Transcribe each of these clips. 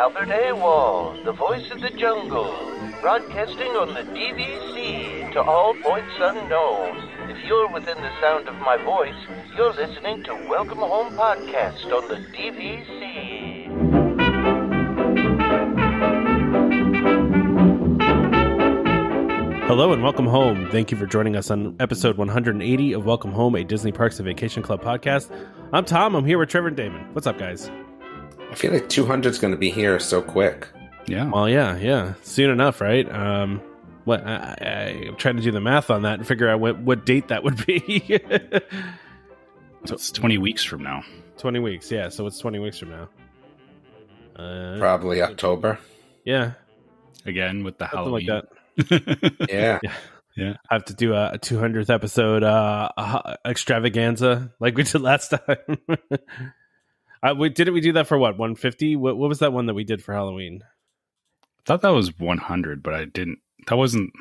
Albert Awol, the voice of the jungle, broadcasting on the DVC to all points unknown. If you're within the sound of my voice, you're listening to Welcome Home Podcast on the DVC. Hello and welcome home. Thank you for joining us on episode 180 of Welcome Home, a Disney Parks and Vacation Club podcast. I'm Tom. I'm here with Trevor and Damon. What's up, guys? I feel like 200 is going to be here so quick. Yeah. Well, yeah. Soon enough, right? I'm trying to do the math on that and figure out what date that would be. So it's 20 weeks from now. 20 weeks, yeah. So it's 20 weeks from now. Probably October. Yeah. Again, with the Something Halloween. like that. Yeah. I have to do a 200th episode extravaganza like we did last time. Didn't we do that for what, 150? What was that one that we did for Halloween? I thought that was 100, but I didn't. That wasn't.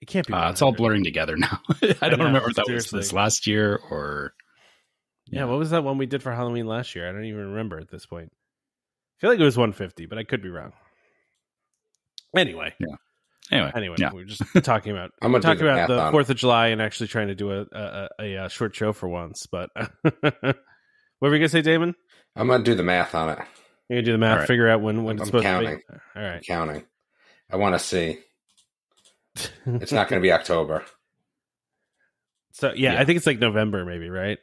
It can't be. It's all blurring together now. I don't remember if that was this last year or. Yeah, what was that one we did for Halloween last year? I don't even remember at this point. I feel like it was 150, but I could be wrong. Anyway. Yeah. Anyway, yeah. We're just talking about the 4th of July and actually trying to do a short show for once. But what were you gonna say, Damon? I'm gonna do the math on it. You're gonna do the math, right. Figure out when it's supposed counting. to be. All right, counting. I want to see. It's not going to be October. So yeah, I think it's like November, maybe, right?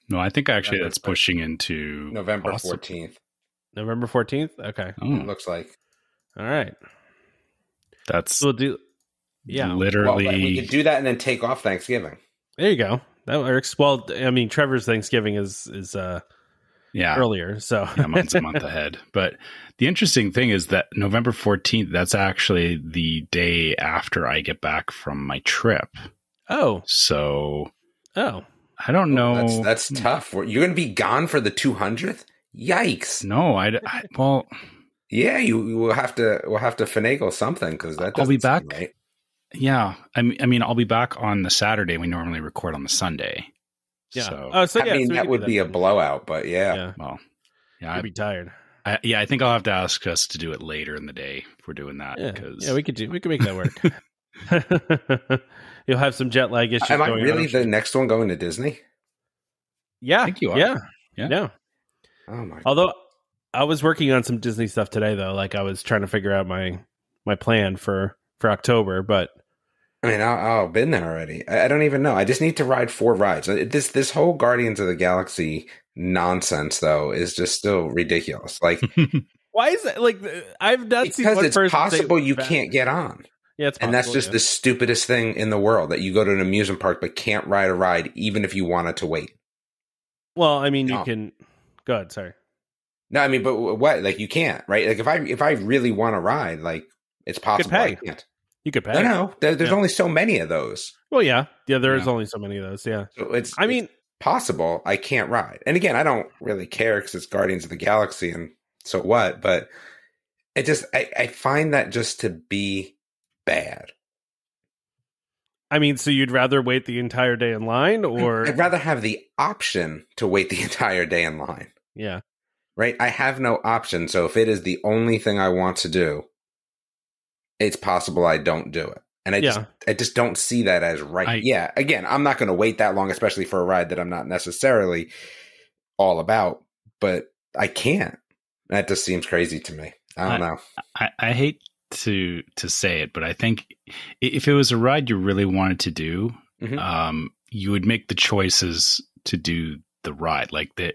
No, I think actually that's pushing into November 14th. November 14th. Okay, It looks like. All right. That's we'll do. Yeah, literally. Well, we could do that and then take off Thanksgiving. There you go. That works. Well, I mean, Trevor's Thanksgiving is earlier, so mine's a month ahead. But the interesting thing is that November 14th, that's actually the day after I get back from my trip. Oh, so I don't know. That's tough. You're going to be gone for the 200th? Yikes! No, well. Yeah, we'll have to finagle something because that I'll be back. Right. Yeah, I mean, I'll be back on the Saturday. We normally record on the Sunday. Yeah. So, that would be a blowout, but yeah. Well, yeah, I'd be tired. I think I'll have to ask us to do it later in the day if we're doing that. Yeah, we could make that work. You'll have some jet lag issues. Am I really the next one going to Disney? Yeah, I think you are. Yeah. Oh my! Although I was working on some Disney stuff today, though. Like I was trying to figure out my plan for October, but I mean, I've been there already. I don't even know. I just need to ride 4 rides. This whole Guardians of the Galaxy nonsense, though, is just still ridiculous. Like, why is that? Like, I've not seen one because it's possible you can't get on. Yeah, it's possible, and that's just the stupidest thing in the world, that you go to an amusement park but can't ride a ride even if you wanted to wait. Well, I mean, you can. Go ahead. Sorry. No, I mean, but what? Like, you can't, right? Like, if I really want to ride, like, it's possible I can't. You could pay. No, there's only so many of those. Well, yeah, there is only so many of those. Yeah, so it's possible I can't ride. And again, I don't really care because it's Guardians of the Galaxy, and so what? But I find that just to be bad. I mean, so you'd rather wait the entire day in line, or I'd rather have the option to wait the entire day in line. Yeah. Right? I have no option. So if it is the only thing I want to do, it's possible I don't do it. And I just don't see that as right. Again, I'm not going to wait that long, especially for a ride that I'm not necessarily all about, but I can't. That just seems crazy to me. I don't know. I hate to say it, but I think if it was a ride you really wanted to do, you would make the choices to do the ride. Like that.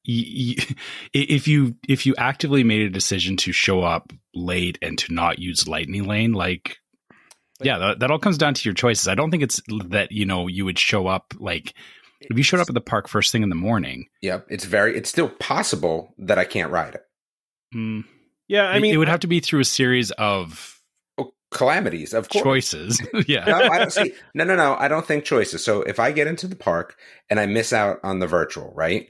If you actively made a decision to show up late and to not use Lightning Lane, that all comes down to your choices. I don't think it's that, you would show up if you showed up at the park first thing in the morning. Yep. It's still possible that I can't ride it. Yeah. I mean, it would have to be through a series of calamities, of course. Choices. Yeah. No, I don't see. No. I don't think choices. So if I get into the park and I miss out on the virtual, right?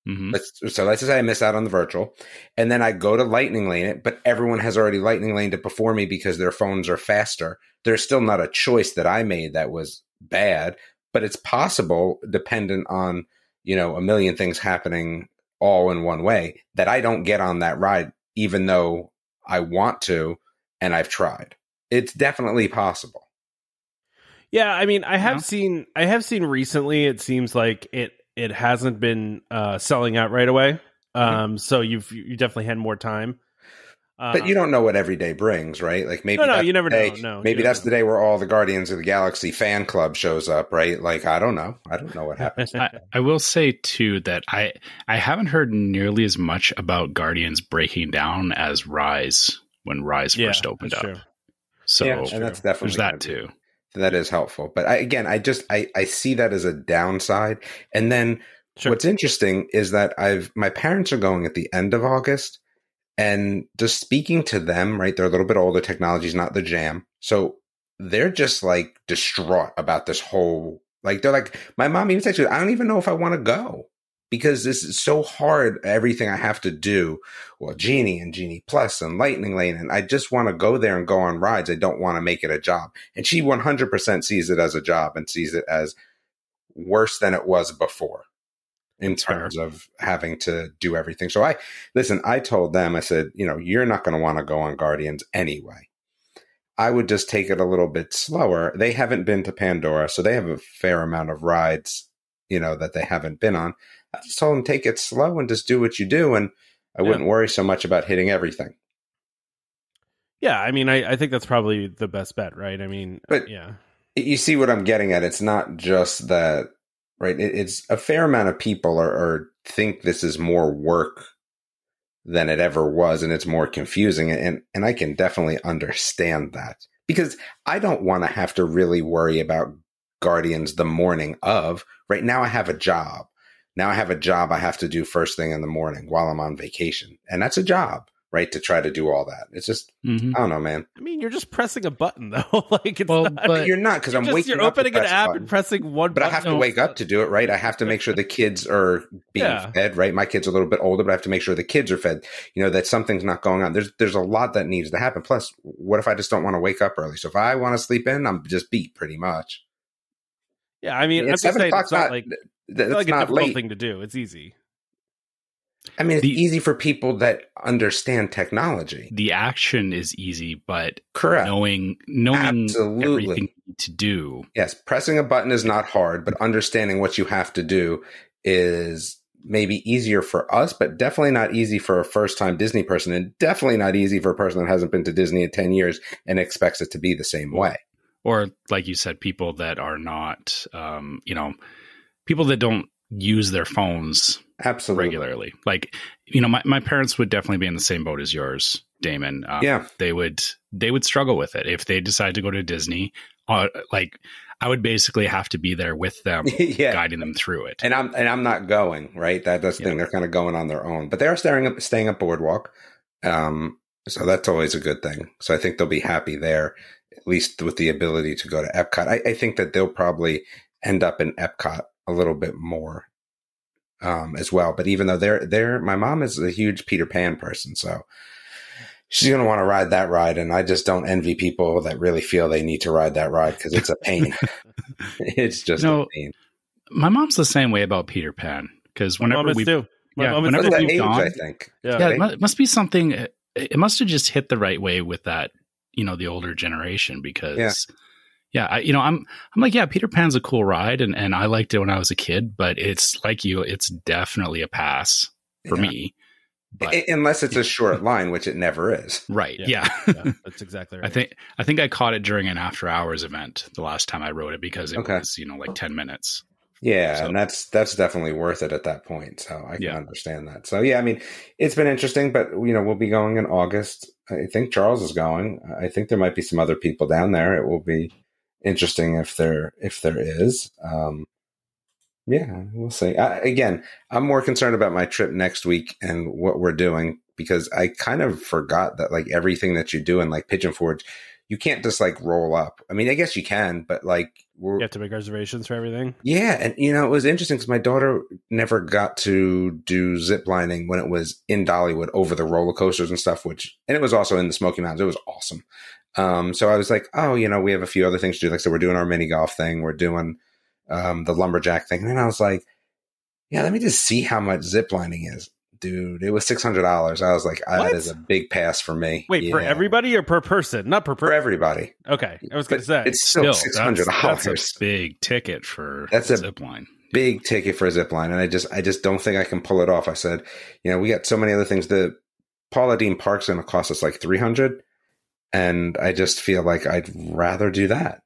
Mm-hmm. Let's just say I miss out on the virtual, and then I go to Lightning Lane it, but everyone has already Lightning Laned it before me because their phones are faster. There's still not a choice that I made that was bad, but it's possible, dependent on, a million things happening all in one way, that I don't get on that ride, even though I want to, and I've tried. It's definitely possible. Yeah, I mean, I have seen recently. It seems like it hasn't been selling out right away. So you definitely had more time. But you don't know what every day brings, right? Like maybe you never know. No, maybe that's the day where all the Guardians of the Galaxy fan club shows up, right? Like I don't know what happens. I will say too that I haven't heard nearly as much about Guardians breaking down as Rise when Rise first opened up. True. So and that's definitely there's that too. That is helpful, but I see that as a downside. And then what's interesting is that my parents are going at the end of August. And just speaking to them, right? They're a little bit older. Technology's not the jam. So they're just like distraught about this whole, like, they're like, my mom even said, I don't even know if I want to go because this is so hard. Everything I have to do. Well, Genie and Genie Plus and Lightning Lane. And I just want to go there and go on rides. I don't want to make it a job. And she 100% sees it as a job and sees it as worse than it was before. In terms of having to do everything. So I told them, I said, you're not going to want to go on Guardians anyway. I would just take it a little bit slower. They haven't been to Pandora, so they have a fair amount of rides, that they haven't been on. I just told them, take it slow and just do what you do. And I wouldn't worry so much about hitting everything. Yeah. I mean, I think that's probably the best bet, right? I mean, but you see what I'm getting at. It's not just that. Right. It's a fair amount of people are think this is more work than it ever was. And it's more confusing. And I can definitely understand that because I don't want to have to really worry about Guardians the morning of. Right now I have a job. I have to do first thing in the morning while I'm on vacation. And that's a job. Right, to try to do all that. It's just, I don't know, man. I mean, you're just pressing a button, though. Like, it's not, but you're not, because I'm waking up. You're opening an app and pressing one but button. I have to wake up to do it, right? I have to make sure the kids are being fed, right? My kid's a little bit older, but I have to make sure the kids are fed. That something's not going on. There's a lot that needs to happen. Plus, what if I just don't want to wake up early? So if I want to sleep in, I'm just beat pretty much. Yeah, I mean, I'm just saying it's not like a difficult late thing to do. It's easy. I mean, it's easy for people that understand technology. The action is easy, but correct. Knowing everything to do. Yes, pressing a button is not hard, but understanding what you have to do is maybe easier for us, but definitely not easy for a first-time Disney person, and definitely not easy for a person that hasn't been to Disney in 10 years and expects it to be the same way. Or, like you said, people that are not, people that don't use their phones regularly. Like, my parents would definitely be in the same boat as yours, Damon. They would struggle with it if they decide to go to Disney. Like, I would basically have to be there with them, guiding them through it. And I'm not going, right? That's the thing. They're kind of going on their own, but they are staying up Boardwalk. So that's always a good thing. So I think they'll be happy there, at least with the ability to go to Epcot. I think that they'll probably end up in Epcot a little bit more as well. But even though my mom is a huge Peter Pan person, so she's going to want to ride that ride. And I just don't envy people that really feel they need to ride that ride because it's a pain. It's just a pain. My mom's the same way about Peter Pan because whenever we've gone, I think. It must be something. It must have just hit the right way with that, the older generation because I'm like, Peter Pan's a cool ride and I liked it when I was a kid, but it's like it's definitely a pass for me. But, unless it's a short line, which it never is. Right. Yeah. That's exactly right. I think I caught it during an after hours event the last time I rode it because it was, like 10 minutes. Yeah. So, and that's definitely worth it at that point. So I can understand that. So I mean, it's been interesting, but we'll be going in August. I think Charles is going. I think there might be some other people down there. It will be interesting if there is. We'll see. Again, I'm more concerned about my trip next week and what we're doing because I kind of forgot that like everything that you do in like Pigeon Forge, you can't just like roll up. I mean, I guess you can, but like you have to make reservations for everything. Yeah, and it was interesting because my daughter never got to do zip lining when it was in Dollywood over the roller coasters and stuff. And it was also in the Smoky Mountains. It was awesome. So I was like, we have a few other things to do. Like, so we're doing our mini golf thing. We're doing the lumberjack thing. And then I was like, Yeah, let me just see how much ziplining is. Dude, it was $600. I was like, that is a big pass for me. Wait, for everybody or per person? Not per person. For everybody. Okay, I was going to say. It's still $600. That's a big ticket for zipline. Big ticket for a zipline, and I just don't think I can pull it off. I said, we got so many other things. The Paula Deen Park's going to cost us like $300, and I just feel like I'd rather do that.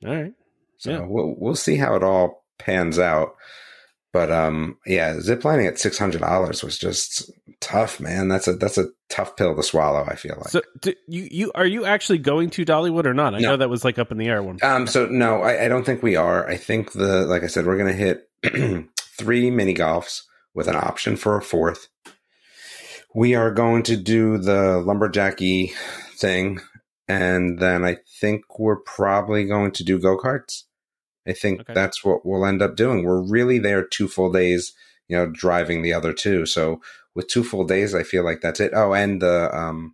All right. So we'll see how it all pans out. But ziplining at $600 was just tough, man. That's a tough pill to swallow, I feel like. So are you actually going to Dollywood or not? I know that was like up in the air one. So no, I don't think we are. I think like I said, we're going to hit 3 mini golfs with an option for a 4th. We are going to do the lumberjacky thing, and then I think we're probably going to do go-karts. I think that's what we'll end up doing. We're really there 2 full days, driving the other 2. So with 2 full days, I feel like that's it. Oh, and the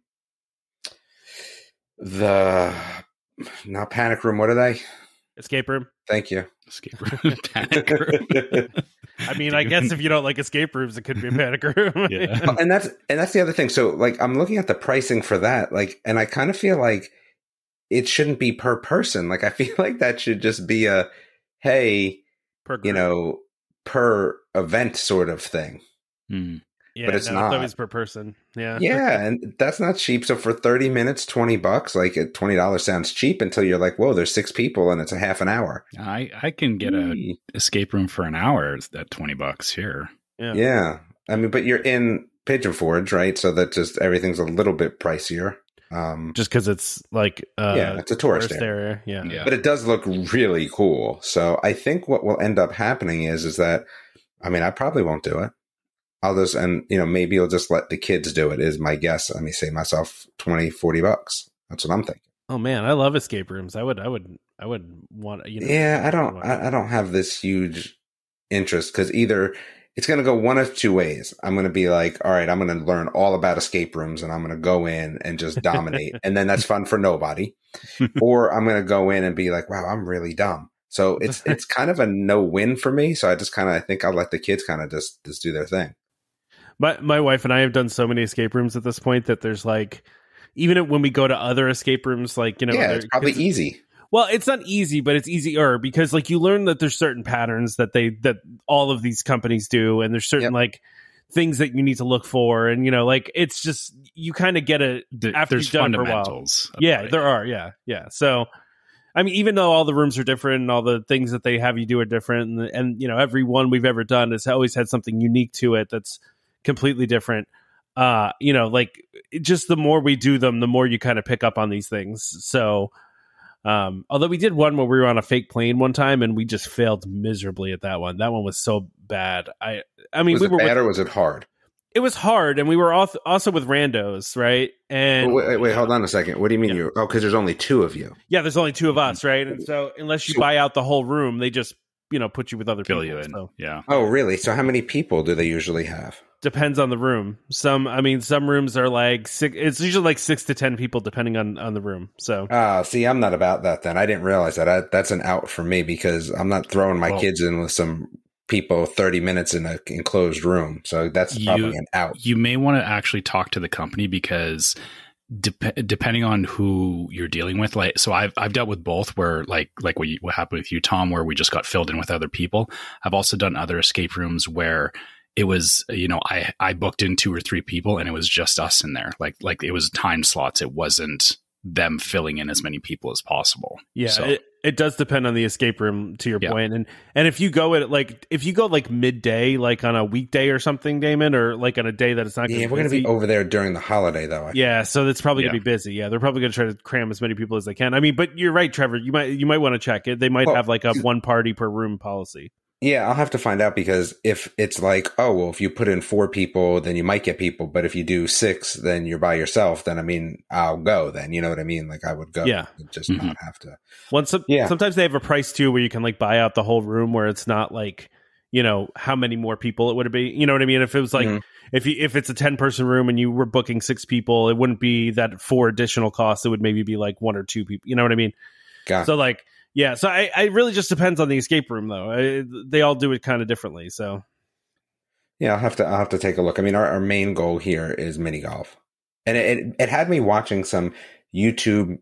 not panic room. What are they? Escape room. Thank you. Escape room. Panic room. I mean, I guess if you don't like escape rooms, it could be a panic room. Yeah. And that's the other thing. So like, I'm looking at the pricing for that, like, and I kind of feel like it shouldn't be per person. Like, I feel like that should just be a, hey, per event sort of thing. Yeah, but it's not. It's always per person. Yeah. Yeah. And that's not cheap. So for 30 minutes, $20, like $20 sounds cheap until you're like, whoa, there's 6 people and it's a half an hour. I can get a escape room for an hour at $20 here. Yeah. I mean, but you're in Pigeon Forge, right? So that just everything's a little bit pricier. Just because it's like it's a tourist area. Yeah, but it does look really cool. So I think what will end up happening is that, I mean, I probably won't do it. I'll just, and maybe I'll just let the kids do it is my guess. Let me save myself $20-$40. That's what I'm thinking. Oh man, I love escape rooms. I would want. Yeah, I don't have this huge interest because either it's going to go one of 2 ways. I'm going to be like, all right, I'm going to learn all about escape rooms and I'm going to go in and just dominate. And then that's fun for nobody. Or I'm going to go in and be like, wow, I'm really dumb. So it's kind of a no-win for me. So I think I'll let the kids kind of just do their thing. My wife and I have done so many escape rooms at this point that there's like, even when we go to other escape rooms, like, it's probably easy. Well, it's not easy, but it's easier because like you learn that there's certain patterns that all of these companies do. And there's certain like things that you need to look for. And, like it's just, you kind of get it after there's you've done fundamentals. For a while. Yeah, there are. Yeah. So, I mean, even though all the rooms are different and all the things that they have you do are different and every one we've ever done has always had something unique to it that's completely different. Like just the more we do them, the more you kind of pick up on these things. So, although we did one where we were on a fake plane one time and we just failed miserably at that one. That one was so bad. I mean, was it bad or was it hard? It was hard, and we were also with randos, right? And wait, hold on a second. What do you mean you? Oh, because there's only 2 of you. Yeah, there's only 2 of us, right? And so unless you buy out the whole room, they just put you with other people. Fill you in. So. Yeah. Oh, really? So how many people do they usually have? Depends on the room. Some rooms are like 6. It's usually like 6 to 10 people, depending on the room. So, see, I'm not about that. Then I didn't realize that. That's an out for me because I'm not throwing my kids in with some people 30 minutes in an enclosed room. So that's probably an out. You may want to actually talk to the company because depending on who you're dealing with, like, so I've dealt with both where like what happened with you, Tom, where we just got filled in with other people. I've also done other escape rooms where it was, I booked in 2 or 3 people and it was just us in there. Like it was time slots. It wasn't them filling in as many people as possible. Yeah. So. It does depend on the escape room to your point. And if you go like midday, like on a weekday or something, Damon, or like on a day that it's not going to be we're going to be over there during the holiday though. Yeah. So it's probably going to be busy. Yeah. They're probably going to try to cram as many people as they can. I mean, but you're right, Trevor, you might want to check it. They might have like a 1 party per room policy. Yeah, I'll have to find out because if it's like, oh, well, if you put in 4 people, then you might get people. But if you do 6, then you're by yourself. Then, I mean, I'll go then. You know what I mean? Like I would go. Yeah. Just not have to. Sometimes they have a price too where you can like buy out the whole room where it's not like, how many more people it would be. You know what I mean? If it was like, if it's a 10-person room and you were booking 6 people, it wouldn't be that 4 additional costs. It would maybe be like 1 or 2 people. You know what I mean? So like, yeah, so I really just depends on the escape room, though. They all do it kind of differently. So Yeah, I'll have to take a look. I mean, our main goal here is mini golf, and it had me watching some YouTube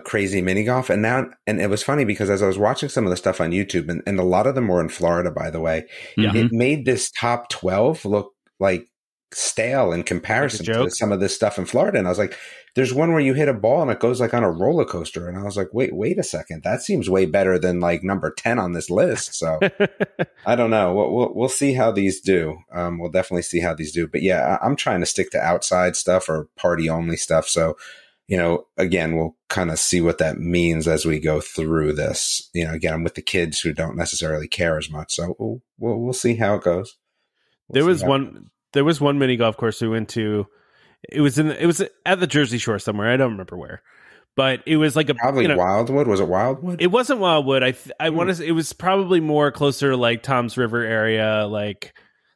crazy mini golf, and it was funny because as I was watching some of the stuff on YouTube, and a lot of them were in Florida, by the way, it made this top 12 look like stale in comparison to some of this stuff in Florida. And I was like, there's one where you hit a ball and it goes like on a roller coaster. And I was like, wait a second. That seems way better than like number 10 on this list. So I don't know. We'll see how these do. We'll definitely see how these do. But yeah, I'm trying to stick to outside stuff or party only stuff. So, again, we'll kind of see what that means as we go through this. Again, I'm with the kids who don't necessarily care as much. So we'll see how it goes. There was one mini golf course we went to. It was at the Jersey Shore somewhere. I don't remember where, but it was like probably Wildwood. Was it Wildwood? It wasn't Wildwood. I want to say it was probably more closer to like Tom's River area, like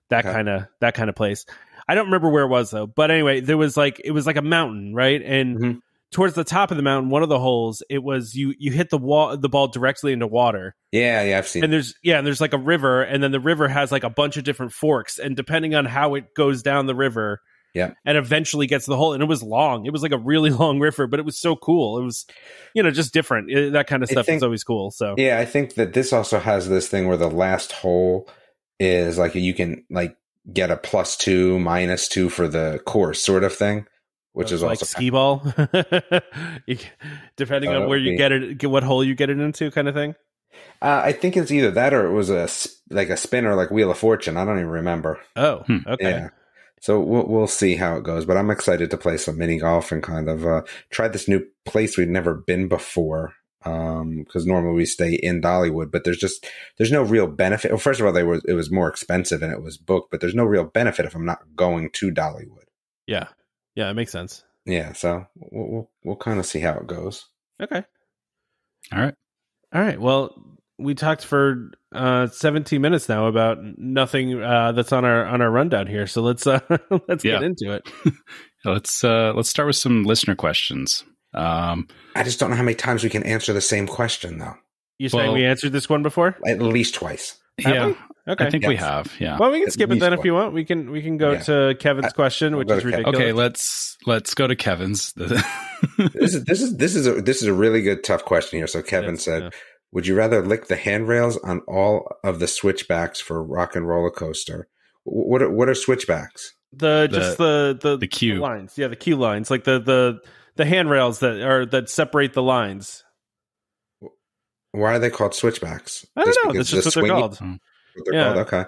that kind of place. I don't remember where it was though. But anyway, it was like a mountain, right? And towards the top of the mountain, one of the holes, it was you hit the ball directly into water. Yeah, I've seen. And there's like a river, and then the river has like a bunch of different forks, and depending on how it goes down the river, and eventually gets to the hole. And it was long. It was like a really long river, but it was so cool. It was, just different. That kind of stuff is always cool. So yeah, I think that this also has this thing where the last hole is like you can like get a +2, -2 for the course sort of thing. Which is like also skee ball, depending on where you get it, what hole you get it into, kind of thing. I think it's either that or it was a spin or like Wheel of Fortune. I don't even remember. Oh, okay. Yeah. So we'll see how it goes. But I'm excited to play some mini golf and kind of try this new place we've never been before. Because normally we stay in Dollywood, but there's no real benefit. Well, first of all, it was more expensive and it was booked, but there's no real benefit if I'm not going to Dollywood. Yeah. Yeah, it makes sense. Yeah, so we'll kind of see how it goes. Okay. All right. Well, we talked for 17 minutes now about nothing that's on our rundown here. So let's get into it. Let's start with some listener questions. I just don't know how many times we can answer the same question, though. You saying we answered this one before? At least twice. Have we? Okay. I think we have. Yeah. Well, we can skip it then if you want. We can go to Kevin's question, which is ridiculous. Okay, let's go to Kevin's. This is a really good tough question here. So Kevin said, "Would you rather lick the handrails on all of the switchbacks for Rock and Roller Coaster? What are switchbacks? The queue lines. Yeah, the queue lines, like the handrails that separate the lines." Why are they called switchbacks? I don't know. That's just what they're called. Called? Okay.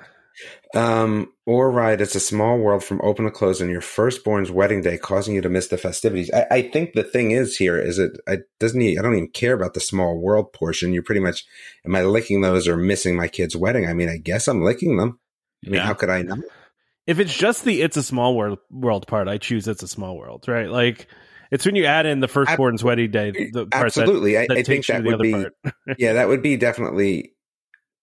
Or ride It's a Small World from open to close on your firstborn's wedding day, causing you to miss the festivities. I think the thing is here is I don't even care about the small world portion. You're pretty much, am I licking those or missing my kid's wedding? I mean, I guess I'm licking them. I mean, how could I not? If it's just the It's a Small World part, I choose It's a Small World, right? Like, it's when you add in the firstborn's wedding day. The part absolutely. That I think that would be, yeah, that would be definitely,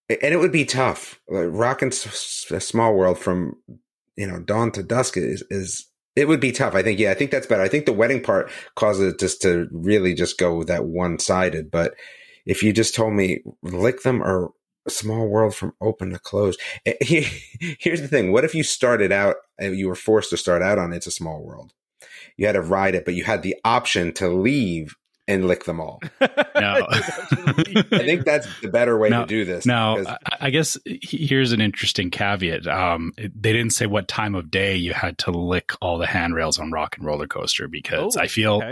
and it would be tough. Like Rock and Small World from, dawn to dusk is it would be tough. I think that's better. I think the wedding part causes it just to really just go that one-sided. But if you just told me lick them or Small World from open to close, here's the thing. What if you started out and you were forced to start out on It's a Small World? You had to ride it, but you had the option to leave and lick them all. No. I think that's the better way to do this. Now, I guess here's an interesting caveat. They didn't say what time of day you had to lick all the handrails on Rock and Roller Coaster because I feel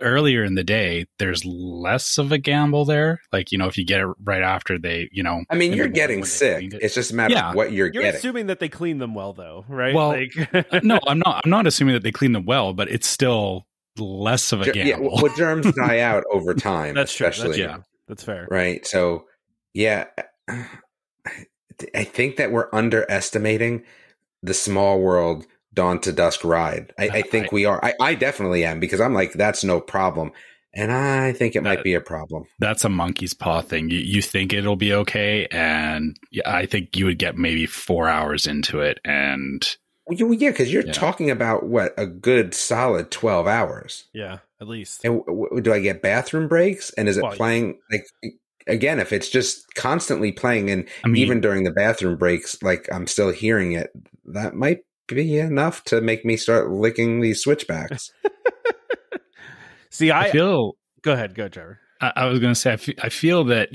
earlier in the day there's less of a gamble there. Like, if you get it right after they, I mean, you're getting sick. It's just a matter of what you're getting. You're assuming that they clean them well, though, right? Well, no, I'm not assuming that they clean them well, but it's still less of a gamble. Yeah, well, germs die out over time. That's especially true. That's fair. Right. So, yeah, I think that we're underestimating the Small World dawn to dusk ride. I think we are. I definitely am because I'm like, that's no problem. And I think it might be a problem. That's a monkey's paw thing. You think it'll be okay. And I think you would get maybe 4 hours into it and... Well, yeah, because you're talking about a good solid 12 hours. Yeah, at least. And do I get bathroom breaks? And is it playing like? again, if it's just constantly playing and even during the bathroom breaks, like I'm still hearing it, that might be enough to make me start licking these switchbacks. See, I feel. Go ahead, Trevor. I was going to say, I feel that,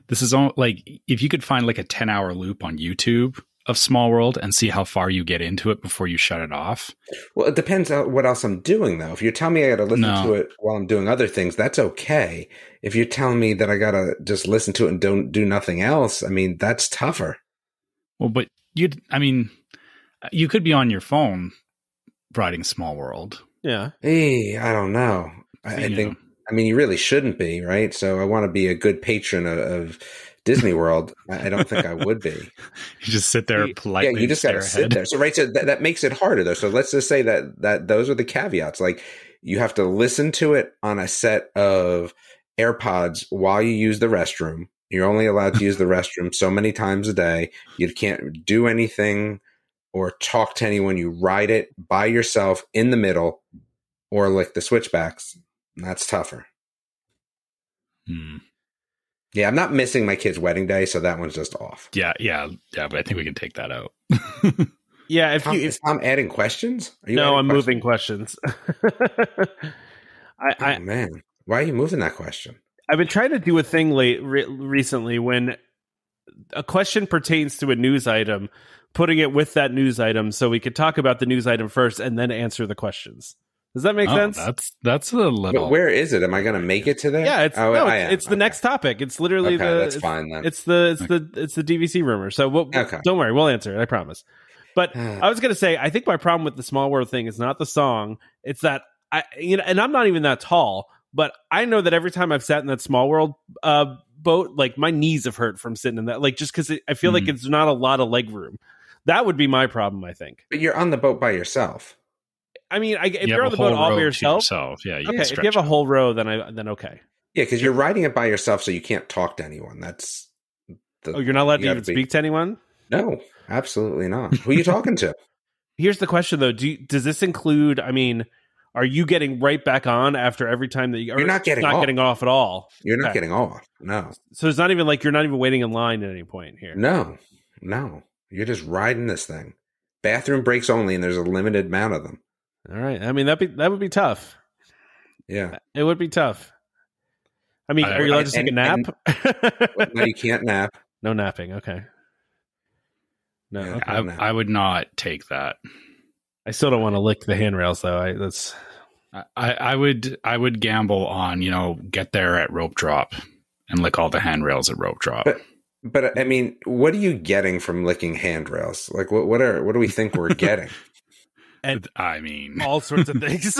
this is all like, if you could find like a 10-hour loop on YouTube of Small World and see how far you get into it before you shut it off. Well, it depends on what else I'm doing, though. If you're telling me I got to listen to it while I'm doing other things, that's okay. If you're telling me that I got to just listen to it and don't do nothing else, I mean, that's tougher. Well, but you could be on your phone writing Small World. Yeah. Hey, I don't know. I think, you really shouldn't be, right? So I want to be a good patron of Disney World. I don't think I would be. You just sit there politely. Yeah, you just got to sit there. So so that makes it harder, though. So let's just say that those are the caveats. Like, you have to listen to it on a set of AirPods while you use the restroom. You're only allowed to use the restroom so many times a day. You can't do anything or talk to anyone. You ride it by yourself in the middle or lick the switchbacks. That's tougher. Yeah, I'm not missing my kid's wedding day, so that one's just off. Yeah, but I think we can take that out. Yeah, if I'm adding questions? I'm moving questions. Man, why are you moving that question? I've been trying to do a thing recently when a question pertains to a news item, putting it with that news item so we could talk about the news item first and then answer the questions. Does that make sense? That's a little. But where is it? Am I going to make it to there? Yeah, it's the next topic. It's literally that's fine then. It's the DVC rumor. So don't worry, we'll answer it. I promise. But I was going to say, I think my problem with the Small World thing is not the song. It's that and I'm not even that tall, but I know that every time I've sat in that Small World boat, like my knees have hurt from sitting in that. Like just because I feel like it's not a lot of leg room. That would be my problem, I think. But you're on the boat by yourself. I mean, if you're on the boat all by yourself, yeah. Okay, if you have a whole row, then okay. Yeah, because you're riding it by yourself, so you can't talk to anyone. That's you're not allowed to even speak to anyone? No, absolutely not. Who are you talking to? Here's the question, though. Does this include? I mean, are you getting right back on after every time that you're not getting off at all? You're not getting off. No. So it's not even like you're not even waiting in line at any point here. No. You're just riding this thing. Bathroom breaks only, and there's a limited amount of them. All right. I mean, that would be tough. Yeah. It would be tough. I mean, are you allowed to take a nap? No, you can't nap. No napping. Okay. No. Yeah, okay. I would not take that. I still don't want to lick the handrails, though. I would gamble on, get there at rope drop and lick all the handrails at rope drop. But I mean, what are you getting from licking handrails? Like, what do we think we're getting? And I mean, all sorts of things.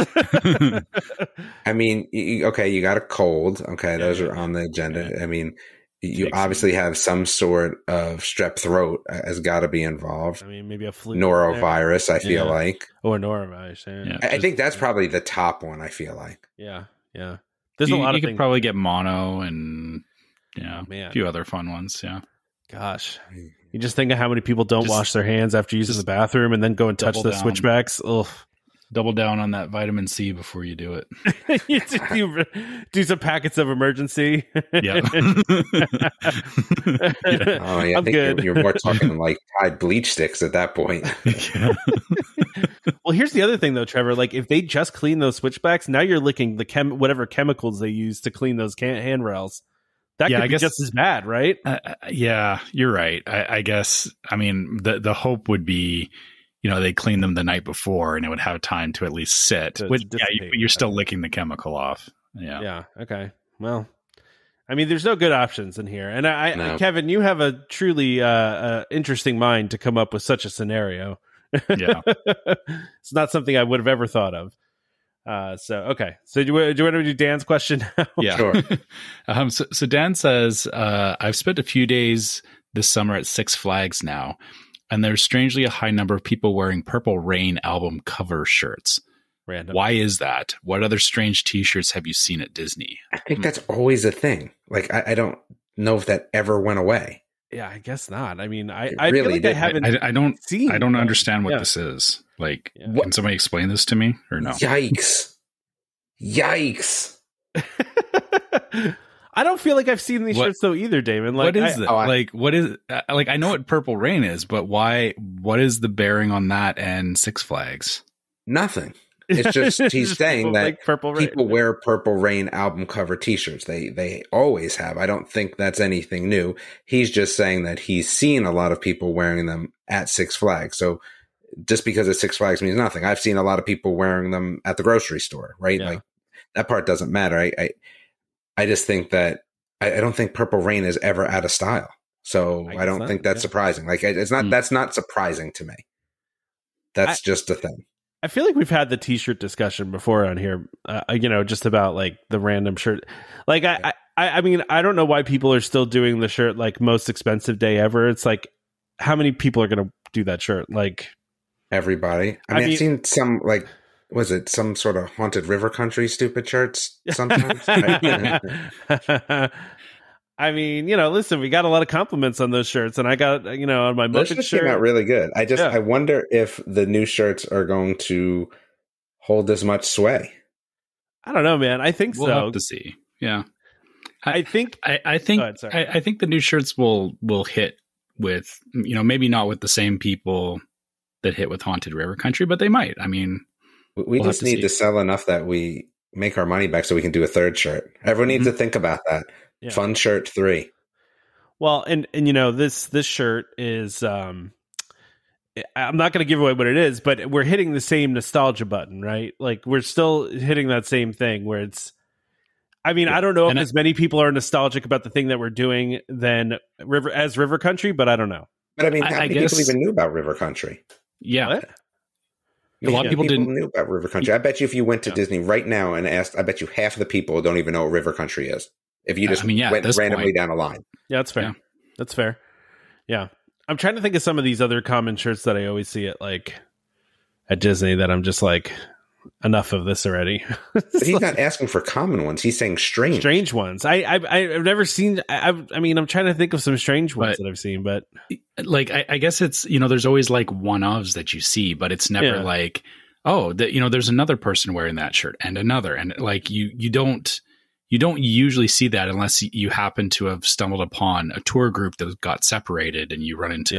I mean, okay, you got a cold. Okay, those are on the agenda. Yeah. I mean, you obviously have some sort of strep throat has got to be involved. I mean, maybe a flu, norovirus. I feel like, or norovirus. Yeah. I think that's probably the top one. I feel like, yeah. There's a lot of things. You could probably get mono and a few other fun ones. Yeah. Gosh. You just think of how many people don't wash their hands after using the bathroom and then go and touch the switchbacks. Ugh. Double down on that vitamin C before you do it. you do some packets of emergency. Yeah. Oh, yeah. I'm good. You're more talking like Tide bleach sticks at that point. Yeah. Well, here's the other thing, though, Trevor. Like, if they just clean those switchbacks, now you're licking whatever chemicals they use to clean those handrails. That could be just as bad, right? Yeah, you're right. I guess, I mean, the hope would be, they clean them the night before and it would have time to at least sit. You're still licking the chemical off. Yeah. Yeah. Okay. Well, I mean, there's no good options in here. And Kevin, you have a truly interesting mind to come up with such a scenario. Yeah. It's not something I would have ever thought of. Okay. So do you want to do Dan's question now? Yeah. Sure. So Dan says, I've spent a few days this summer at Six Flags now, and there's strangely a high number of people wearing Purple Rain album cover shirts. Random. Why is that? What other strange t-shirts have you seen at Disney? I think that's always a thing. Like, I don't know if that ever went away. Yeah, I guess not. I mean, I really feel like did. I haven't seen. I don't understand what this is. Like, can somebody explain this to me or no? Yikes. I don't feel like I've seen these shirts though either, Damon. Like, what is that? What is like? I know what Purple Rain is, but why? What is the bearing on that and Six Flags? Nothing. It's just he's saying that like people wear Purple Rain album cover T-shirts. They always have. I don't think that's anything new. He's just saying that he's seen a lot of people wearing them at Six Flags. So just because it's Six Flags means nothing. I've seen a lot of people wearing them at the grocery store, right? Yeah. Like that part doesn't matter. I just think that I don't think Purple Rain is ever out of style. So I don't think that's surprising. Like it's not, that's not surprising to me. That's just a thing. I feel like we've had the T-shirt discussion before on here, just about like the random shirt. Like I mean, I don't know why people are still doing the shirt like most expensive day ever. It's like, how many people are going to do that shirt? Like everybody. I mean, I've seen some like, was it some sort of haunted river country stupid shirts sometimes? I mean, listen, we got a lot of compliments on those shirts, and I got, on my Muppet shirt. Came out really good. I wonder if the new shirts are going to hold as much sway. I don't know, man. I think we'll have to see. Yeah, I think the new shirts will hit with, maybe not with the same people that hit with Haunted River Country, but they might. I mean, we just need to sell enough that we make our money back so we can do a third shirt. Everyone needs to think about that. Yeah. Fun shirt 3. Well, and this shirt is I'm not going to give away what it is, but we're hitting the same nostalgia button, right? Like we're still hitting that same thing where it's. I mean, I don't know if as many people are nostalgic about the thing that we're doing than River Country, but I don't know. But I mean, how many people even knew about River Country? Yeah. What? A lot of people didn't knew about River Country. I bet you if you went to Disney right now and asked, I bet you half of the people don't even know what River Country is. If you just went randomly down a line. Yeah, that's fair. Yeah. That's fair. Yeah. I'm trying to think of some of these other common shirts that I always see at Disney that I'm just like, enough of this already. But he's not asking for common ones. He's saying strange ones. I've never seen. I mean, I'm trying to think of some strange ones that I've seen, but like I guess it's there's always like one-ofs that you see, but it's never like there's another person wearing that shirt and another, and like you don't usually see that unless you happen to have stumbled upon a tour group that got separated and you run into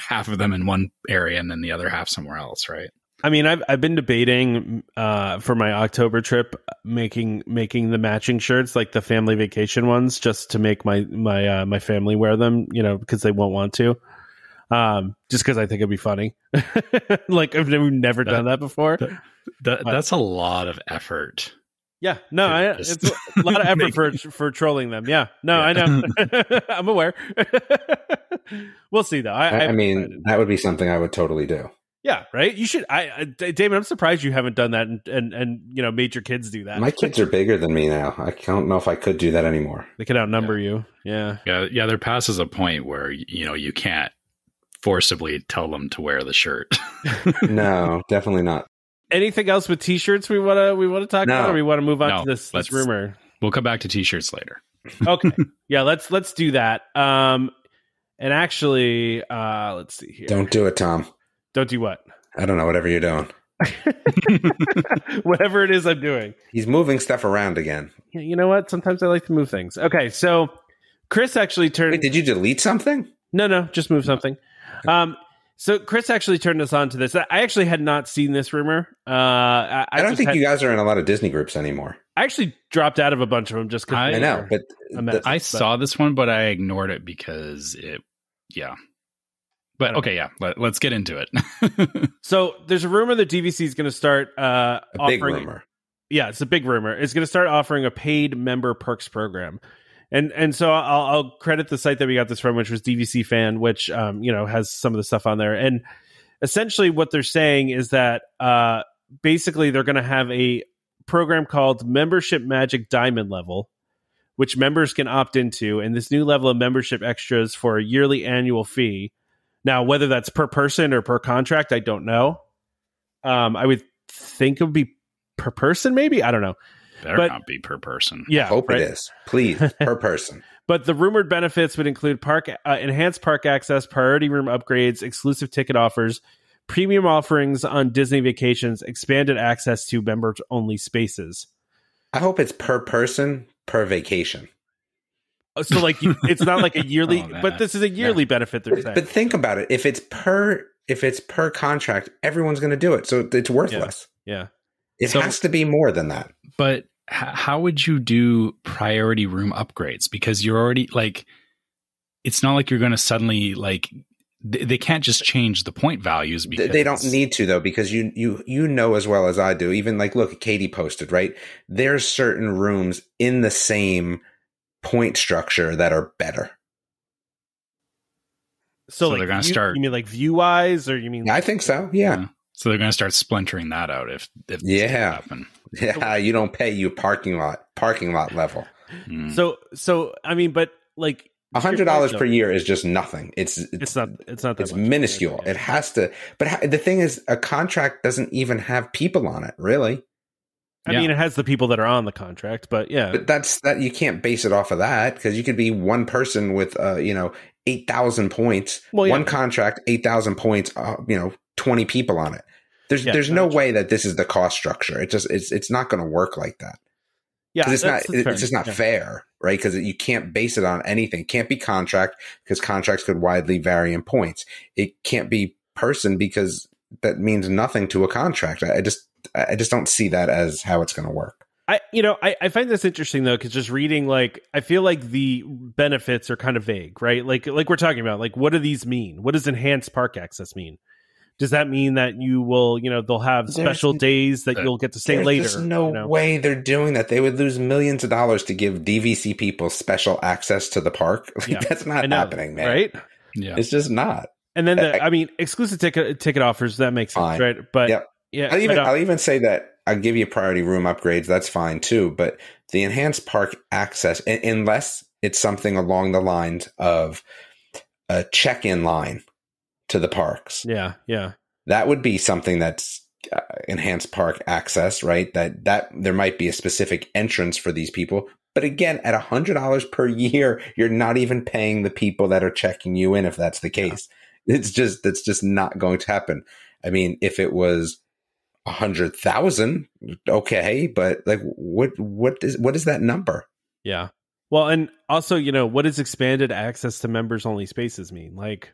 half of them in one area and then the other half somewhere else, right? I mean, I've been debating for my October trip making the matching shirts, like the family vacation ones, just to make my family wear them, because they won't want to. Just because I think it'd be funny. Like we've never done that before. That's a lot of effort. Yeah, no, it's a lot of effort for trolling them. Yeah, no, I know. I'm aware. We'll see, though. I mean, that would be something I would totally do. Yeah, right. You should. Damon, I'm surprised you haven't done that and made your kids do that. My kids are bigger than me now. I don't know if I could do that anymore. They could outnumber you. Yeah. There passes a point where you can't forcibly tell them to wear the shirt. No, definitely not. Anything else with T-shirts we want to talk about, or we want to move on to this rumor? We'll come back to T-shirts later. Okay. Yeah, let's do that. And actually, let's see here. Don't do it, Tom. Don't do what? I don't know. Whatever you're doing. Whatever it is I'm doing. He's moving stuff around again. You know what? Sometimes I like to move things. Okay, so Chris actually turned... Wait, did you delete something? No, just move something. So Chris actually turned us on to this. I actually had not seen this rumor. I don't think you guys are in a lot of Disney groups anymore. I actually dropped out of a bunch of them just because I know, but I saw this one, but I ignored it because it, But okay, yeah, let's get into it. So there's a rumor that DVC is going to start a big rumor. Yeah, it's a big rumor. It's going to start offering a paid member perks program. And so I'll credit the site that we got this from, which was DVC Fan, which has some of the stuff on there. And essentially what they're saying is that basically they're going to have a program called Membership Magic Diamond Level, which members can opt into, and this new level of membership extras for a yearly annual fee. Now, whether that's per person or per contract, I don't know. I would think it would be per person, maybe. I don't know. Better not be per person. Yeah, I hope it is. Please, per person. But the rumored benefits would include enhanced park access, priority room upgrades, exclusive ticket offers, premium offerings on Disney vacations, expanded access to members-only spaces. I hope it's per person per vacation. So like it's not like a yearly, but this is a yearly benefit. But think about it. If it's per contract, everyone's going to do it. So it's worthless. Yeah. It has to be more than that. But how would you do priority room upgrades? Because you're already like, it's not like you're going to suddenly like, they can't just change the point values. Because they don't need to though, because you know as well as I do, even like, look, Katie posted, right? There's certain rooms in the same point structure that are better. So like, they're going to start. You mean like view wise, or you mean? I think so. Yeah. So they're going to start splintering that out if happen. Yeah, you don't pay you parking lot level. So I mean, but like $100 per year is just nothing. It's not that it's much. minuscule. It has to. But the thing is, a contract doesn't even have people on it, really. I mean, it has the people that are on the contract, but yeah. But that's you can't base it off of that, because you could be one person with 8,000 points. Well, one contract, 8,000 points. 20 people on it. There's no way that this is the cost structure. It's not going to work like that. Yeah, it's just not fair, right? Because you can't base it on anything. It can't be contract, because contracts could widely vary in points. It can't be person, because that means nothing to a contract. I just don't see that as how it's going to work. I find this interesting though, because just reading, like, I feel like the benefits are kind of vague, right? Like we're talking about, like, what do these mean? What does enhanced park access mean? Does that mean that you will, they'll have special days that you'll get to stay later? There's no way they're doing that. They would lose millions of dollars to give DVC people special access to the park. That's not happening, man. Right? Yeah, it's just not. And then exclusive ticket offers, that makes sense, right? But yeah, I'll even say that I'll give you priority room upgrades. That's fine too. But the enhanced park access, unless it's something along the lines of a check-in line to the parks. Yeah. That would be something that's enhanced park access, right? That there might be a specific entrance for these people. But again, at $100 per year, you're not even paying the people that are checking you in, if that's the case. That's just not going to happen. I mean, if it was 100,000, okay, but like what is that number? Yeah. Well, and also, what does expanded access to members only spaces mean? Like,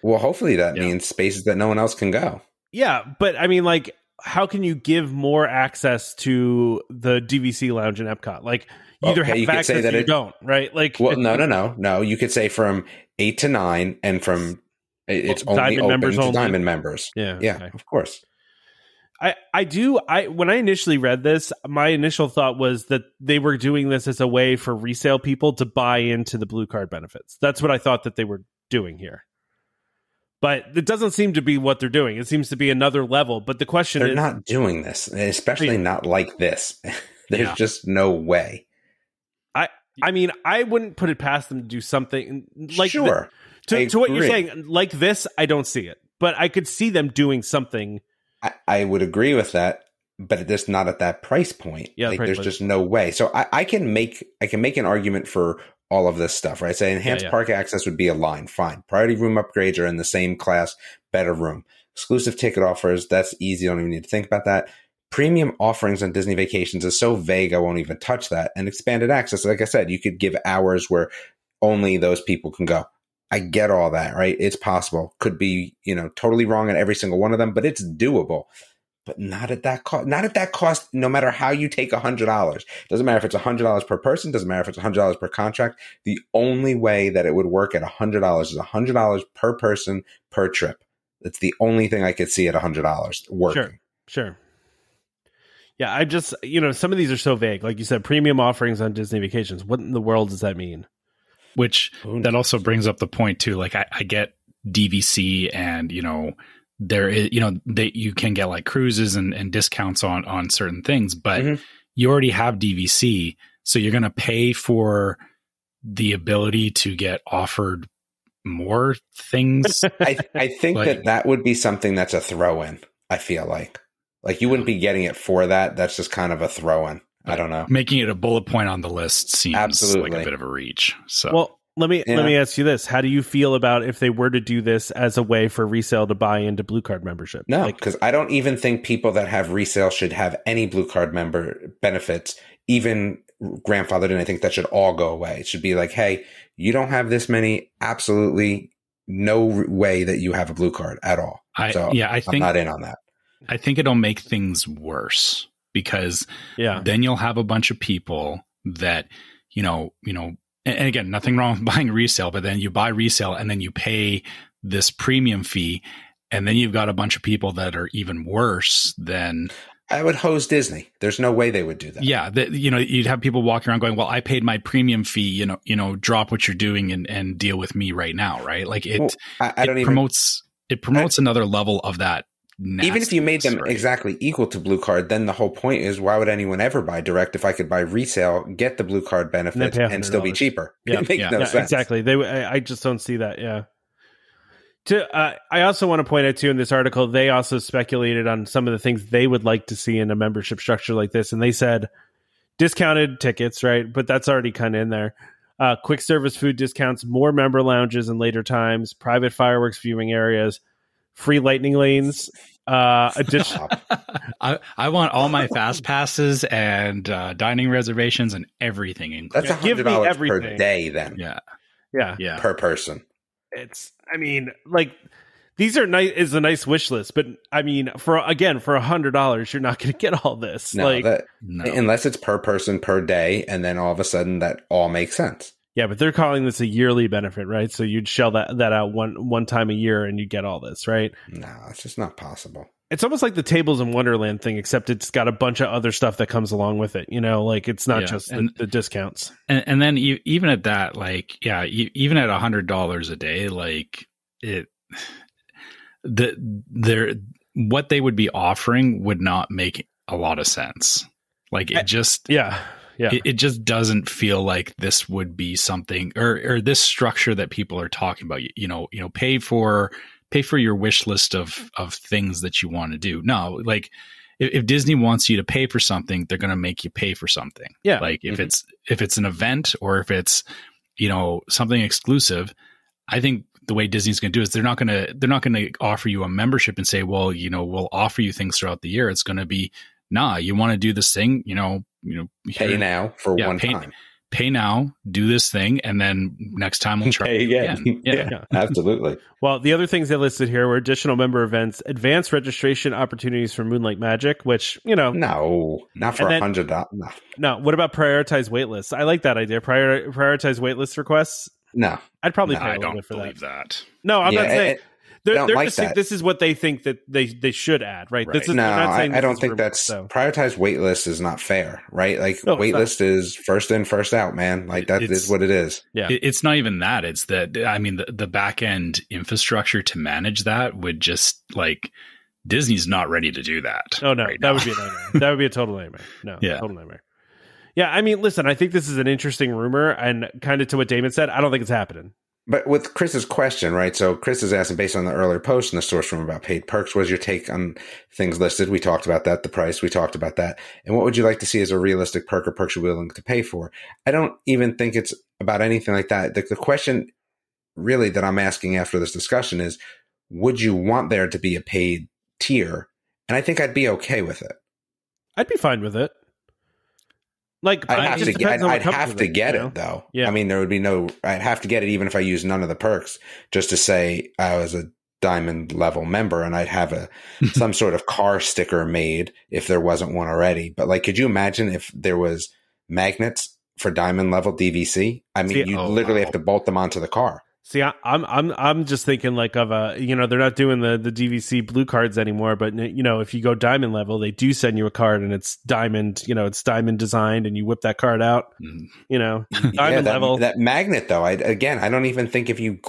well, hopefully that means spaces that no one else can go. Yeah, but I mean, like, how can you give more access to the DVC lounge in Epcot? Like, you either have access or you don't, right? Like, well, no. You could say from 8 to 9, and from it's only open to Diamond members. Yeah, okay. Of course. When I initially read this, my initial thought was that they were doing this as a way for resale people to buy into the Blue Card benefits. That's what I thought that they were doing here. But it doesn't seem to be what they're doing. It seems to be another level. But the question is... They're not doing this, especially not like this. There's just no way. I mean, I wouldn't put it past them to do something like... Sure. To what you're saying, like this, I don't see it. But I could see them doing something... I would agree with that, but it's just not at that price point. Yeah, there's just no way. So I can make an argument for all of this stuff, right? Say enhanced park access would be a line, fine. Priority room upgrades are in the same class, better room. Exclusive ticket offers, that's easy. I don't even need to think about that. Premium offerings on Disney Vacations is so vague, I won't even touch that. And expanded access, like I said, you could give hours where only those people can go. I get all that, right? It's possible. Could be, totally wrong on every single one of them, but it's doable. But not at that cost. Not at that cost, no matter how you take $100. Doesn't matter if it's $100 per person. Doesn't matter if it's $100 per contract. The only way that it would work at $100 is $100 per person per trip. That's the only thing I could see at $100 working. Sure. Yeah, I just, some of these are so vague. Like you said, premium offerings on Disney Vacations. What in the world does that mean? Which that also brings up the point too. Like I get DVC, and there is, you can get like cruises and discounts on certain things, but you already have DVC, so you're going to pay for the ability to get offered more things. I think that would be something that's a throw in. I feel like you wouldn't be getting it for that. That's just kind of a throw in. I don't know. Making it a bullet point on the list seems like a bit of a reach. So, well, let me ask you this: how do you feel about if they were to do this as a way for resale to buy into Blue Card membership? No, because I don't even think people that have resale should have any Blue Card member benefits, even grandfathered in. I think that should all go away. It should be like, hey, you don't have this many, absolutely no way that you have a blue card at all. I'm not in on that. I think it'll make things worse because then you'll have a bunch of people that, and again, nothing wrong with buying resale, but then you buy resale and then you pay this premium fee. And then you've got a bunch of people that are even worse than. I would hose Disney. There's no way they would do that. Yeah. You'd have people walking around going, well, I paid my premium fee, drop what you're doing and deal with me right now. Right. Like it promotes another level of that. Even if you made them exactly equal to blue card, then the whole point is why would anyone ever buy direct if I could buy resale, get the blue card benefits and still be cheaper? Yeah. It makes no sense. Exactly. I just don't see that. Yeah. I also want to point out too in this article, they also speculated on some of the things they would like to see in a membership structure like this. And they said discounted tickets, right? But that's already kind of in there. Quick service food discounts, more member lounges in later times, private fireworks viewing areas, free lightning lanes. Additional. I want all my fast passes and dining reservations and everything. That's $100 per day then. Yeah. Per person. These are nice is a nice wish list, but I mean, for $100, you're not going to get all this. No. Unless it's per person per day, and then all of a sudden that all makes sense. Yeah, but they're calling this a yearly benefit, right? So you'd shell that out one time a year, and you get all this, right? No, it's just not possible. It's almost like the Tables in Wonderland thing, except it's got a bunch of other stuff that comes along with it. It's not just the discounts. And then even at that, even at $100 a day, what they would be offering would not make a lot of sense. It just it just doesn't feel like this would be something or this structure that people are talking about. Pay for your wish list of things that you want to do. No, if Disney wants you to pay for something, they're going to make you pay for something. Yeah. If it's an event or if it's, something exclusive, I think the way Disney's going to do is they're not going to offer you a membership and say, well, we'll offer you things throughout the year. It's going to be, nah, you want to do this thing, pay now for one time. Pay now, do this thing, and then next time we'll try pay again. Yeah, absolutely. Well, the other things they listed here were additional member events, advanced registration opportunities for Moonlight Magic, which, No, not for $100. No, what about prioritized waitlists? I like that idea. Prioritized waitlist requests? No. I'd probably pay a little bit for that. No, I'm not saying... They're just saying this is what they think that they should add, right? Right. I don't think that's prioritized waitlist is not fair, right? Waitlist is first in, first out, man. That is what it is. Yeah, it's not even that. It's that the back end infrastructure to manage that would just Disney's not ready to do that. Oh no, that would be a nightmare. That would be a total nightmare. No, total nightmare. Yeah, listen, I think this is an interesting rumor, and kind of to what Damon said, I don't think it's happening. But with Chris's question, right? So Chris is asking, based on the earlier post in the source room about paid perks, what is your take on things listed? We talked about that, the price, we talked about that. And what would you like to see as a realistic perk or perks you're willing to pay for? I don't even think it's about anything like that. The question really that I'm asking after this discussion is, would you want there to be a paid tier? And I think I'd be okay with it. I'd be fine with it. I'd have to get it though. Yeah. There would be I'd have to get it even if I use none of the perks, just to say I was a diamond level member, and I'd have some sort of car sticker made if there wasn't one already. But could you imagine if there was magnets for diamond level DVC? You literally have to bolt them onto the car. See, I'm just thinking of a, they're not doing the DVC blue cards anymore, but if you go diamond level, they do send you a card and it's diamond, it's diamond designed, and you whip that card out, diamond level. That magnet though, I don't even think if you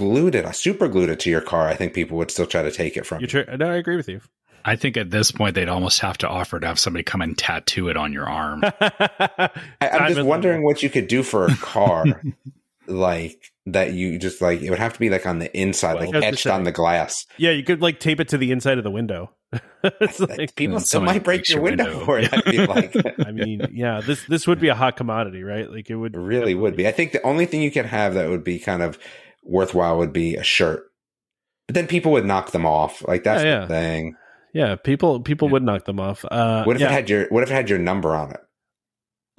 super glued it to your car, I think people would still try to take it from you. No, I agree with you. I think at this point they'd almost have to offer to have somebody come and tattoo it on your arm. I'm just wondering what you could do for a car. That you just it would have to be on the inside, etched on the glass. Yeah, you could tape it to the inside of the window. People still might break your window for it. I feel like. This would be a hot commodity, right? It would really would be. I think the only thing you could have that would be kind of worthwhile would be a shirt, but then people would knock them off. That's the thing. Yeah, people would knock them off. What if it had your number on it?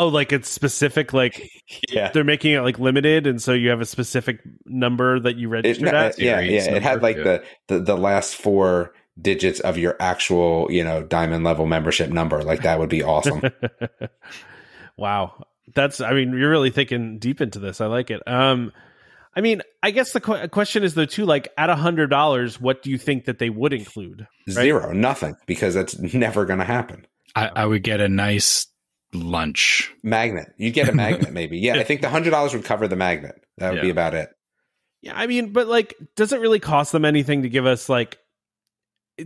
Oh, like it's specific, like Yeah. they're making it like limited, and so you have a specific number that you registered at? Yeah. It had like the last 4 digits of your actual, diamond level membership number. Like that would be awesome. Wow. You're really thinking deep into this. I like it. I guess the question is though too, like at $100, what do you think that they would include? Right? 0, nothing, because that's never going to happen. I would get a nice lunch magnet. You'd get a magnet, maybe. Yeah, I think the $100 would cover the magnet. That would be about it. Yeah, but like, does it really cost them anything to give us like?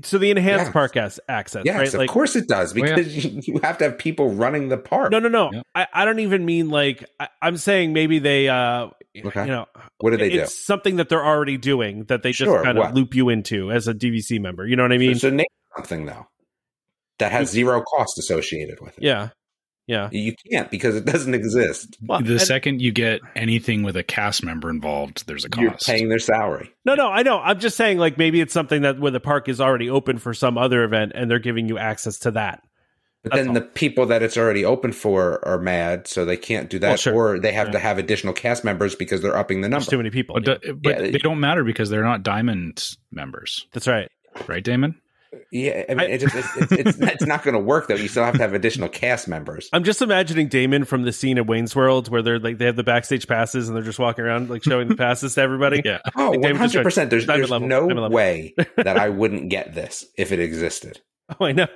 So the enhanced park access, yes, right? Of course it does, because you have to have people running the park. No. Yeah. I don't even mean like, I'm saying maybe they, okay. What do they do? It's something that they're already doing that they just kind of loop you into as a DVC member. You know what I mean? So name something though that has 0 cost associated with it. Yeah. You can't, because it doesn't exist. Well, second you get anything with a cast member involved, there's a cost. You're paying their salary. No, I know. I'm just saying, like, maybe it's something that where the park is already open for some other event and they're giving you access to that. But then the people that it's already open for are mad, so they can't do that. Well, sure. Or they have to have additional cast members because they're upping the number. There's too many people. But they don't matter because they're not Diamond members. That's right. Right, Damon? Yeah, it's not going to work though. You still have to have additional cast members. I'm just imagining Damon from the scene of Wayne's World where they're like they have the backstage passes and they're just walking around like showing the passes to everybody. Yeah. Oh, 100%. There's no way that I wouldn't get this if it existed. Oh, I know,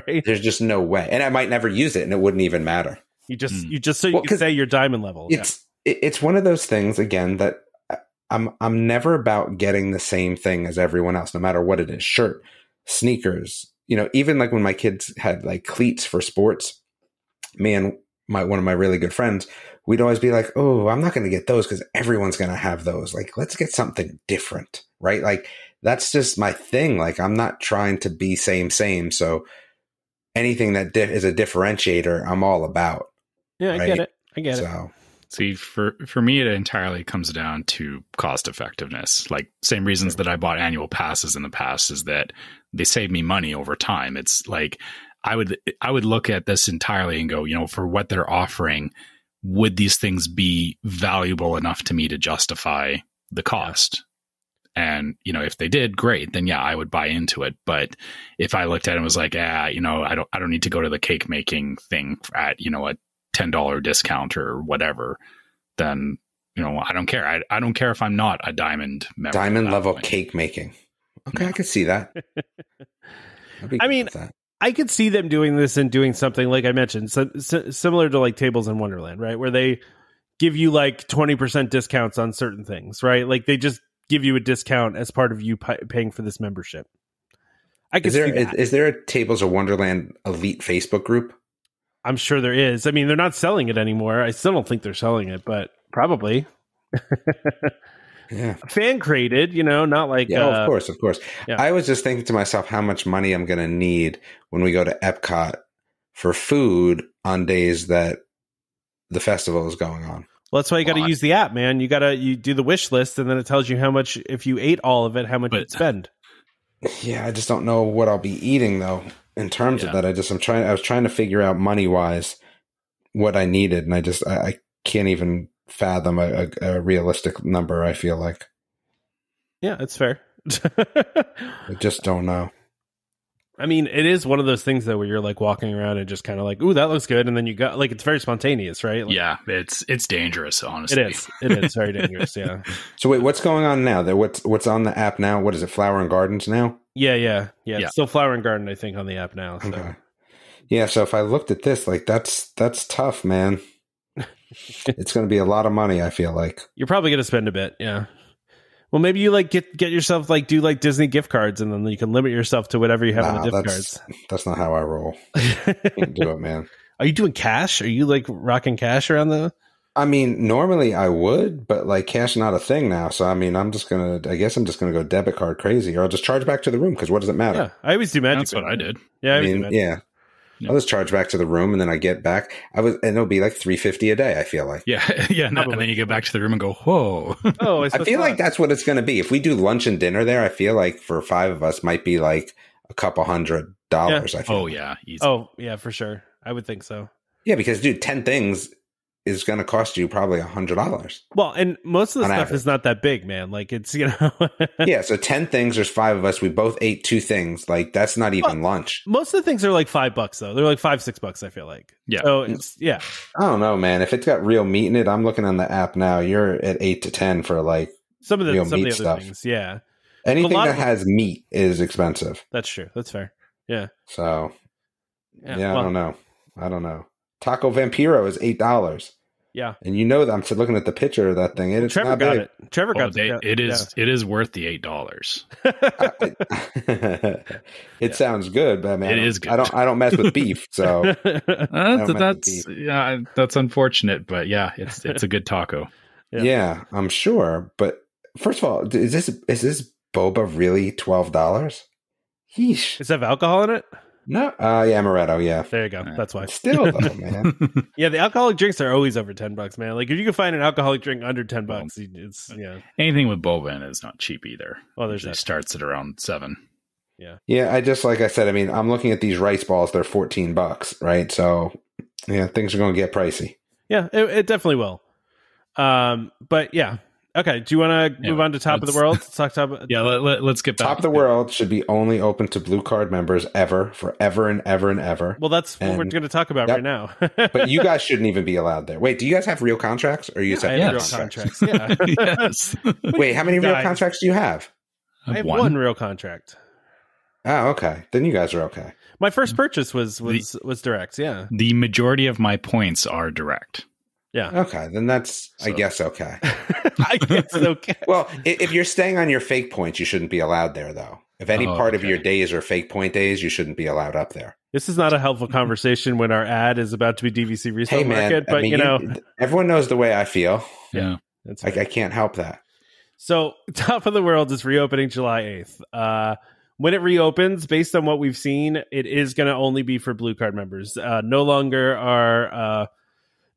right? There's just no way, and I might never use it, and it wouldn't even matter. You just so you can say your diamond level. It's one of those things again that I'm never about getting the same thing as everyone else, no matter what it is. Shirt, sneakers, even like when my kids had like cleats for sports, me and one of my really good friends, we'd always be like, oh, I'm not going to get those because everyone's going to have those. Like, let's get something different, right? Like, that's just my thing. Like, I'm not trying to be same. So anything that is a differentiator, I'm all about. Yeah, I get it. So. See, for me, it entirely comes down to cost effectiveness. Like, same reasons that I bought annual passes in the past is that they save me money over time. It's like I would look at this entirely and go, for what they're offering, would these things be valuable enough to me to justify the cost? And, if they did, great, then I would buy into it. But if I looked at it and was like, I don't need to go to the cake making thing at, a $10 discount or whatever, then I don't care. I don't care if I'm not a diamond member. Diamond level cake making. Okay, I could see that. I could see them doing this and doing something like I mentioned, similar to like Tables in Wonderland, right? Where they give you like 20% discounts on certain things, right? Like they just give you a discount as part of you paying for this membership. Is there a Tables of Wonderland elite Facebook group? I'm sure there is. They're not selling it anymore. I still don't think they're selling it, but probably. Yeah. Fan created, not like... of course. Yeah. I was just thinking to myself how much money I'm going to need when we go to Epcot for food on days that the festival is going on. Well, that's why you got to use the app, man. You do the wish list, and then it tells you how much, if you ate all of it, how much you'd spend. Yeah, I just don't know what I'll be eating, though. In terms of that, I was trying to figure out money wise what I needed, and I can't even fathom a realistic number. I feel like, yeah, that's fair. I just don't know. It is one of those things though where you're like walking around and just kind of like, ooh, that looks good, and then you got like it's very spontaneous, right? Like, yeah, it's dangerous, honestly. It is very dangerous. Yeah. So wait, what's going on now? What's on the app now? What is it? Flower and Gardens now? Yeah. It's still Flower and Garden, I think, on the app now. So. Okay. Yeah, so if I looked at this, like that's tough, man. It's going to be a lot of money, I feel like. You're probably going to spend a bit, yeah. Well, maybe you like get yourself like do like Disney gift cards, and then you can limit yourself to whatever you have on the gift cards. That's not how I roll. Can't do it, man. Are you doing cash? Are you like rocking cash around the? Normally I would, but like cash is not a thing now. So I guess I'm just gonna go debit card crazy, or I'll just charge back to the room because what does it matter? Yeah, I always do magic. That's what I did. Yeah, yeah. I'll just charge back to the room, and then I get back. And it'll be like $350 a day. I feel like. Yeah. And then you get back to the room and go, whoa. Oh, I feel like that's what it's going to be. If we do lunch and dinner there, I feel like for 5 of us might be like a couple $100. Yeah. I feel. Oh yeah, easy. Oh yeah, for sure. I would think so. Yeah, because dude, 10 things is going to cost you probably $100. Well, and most of the stuff average. is not that big, man. Like it's, Yeah, so 10 things, there's 5 of us. We both ate 2 things. Like that's not even lunch. Most of the things are like $5 though. They're like $5-6, I feel like. Yeah. So it's, yeah. I don't know, man. If it's got real meat in it, I'm looking on the app now. You're at 8 to 10 for like some of the other stuff. things. Yeah. Anything that has meat is expensive. That's true. That's fair. Yeah. So yeah, well, I don't know. Taco Vampiro is $8. Yeah, and you know that I'm looking at the picture of that thing. It's Trevor not got big. it. Trevor got it. It is worth the $8. It sounds good, but man, it is good. I don't mess with beef, so that's unfortunate. But yeah, it's a good taco. Yeah, I'm sure. But first of all, is this boba really $12? Yeesh. Does it have alcohol in it? No, yeah, Amaretto, yeah. There you go. That's why. Still, though, man. Yeah, the alcoholic drinks are always over $10, man. Like if you can find an alcoholic drink under $10, it's anything with boba in it is not cheap either. Well, there's it starts at around $7. Yeah. I just like I said. I mean, I'm looking at these rice balls. They're $14, right? So, yeah, things are going to get pricey. Yeah, it definitely will. But yeah. Okay, do you want to move on to Top of the World? Let's talk let's get back. Top of the World should be only open to Blue Card members forever and ever and ever. Well, that's what we're going to talk about right now. But you guys shouldn't even be allowed there. Wait, do you guys have real contracts? Or you just have real contracts? Yeah. Yes. Wait, how many real contracts do you have? I have one real contract. Oh, okay. Then you guys are okay. My first purchase was direct, yeah. The majority of my points are direct. Yeah. Okay, then that's, I guess, okay. I guess okay. Well, if you're staying on your fake points, you shouldn't be allowed there, though. If any part of your days are fake point days, you shouldn't be allowed up there. This is not a helpful conversation when our ad is about to be DVC resale market, but everyone knows the way I feel. Yeah. That's I can't help that. So, Top of the World is reopening July 8th. When it reopens, based on what we've seen, it is going to only be for Blue Card members. No longer are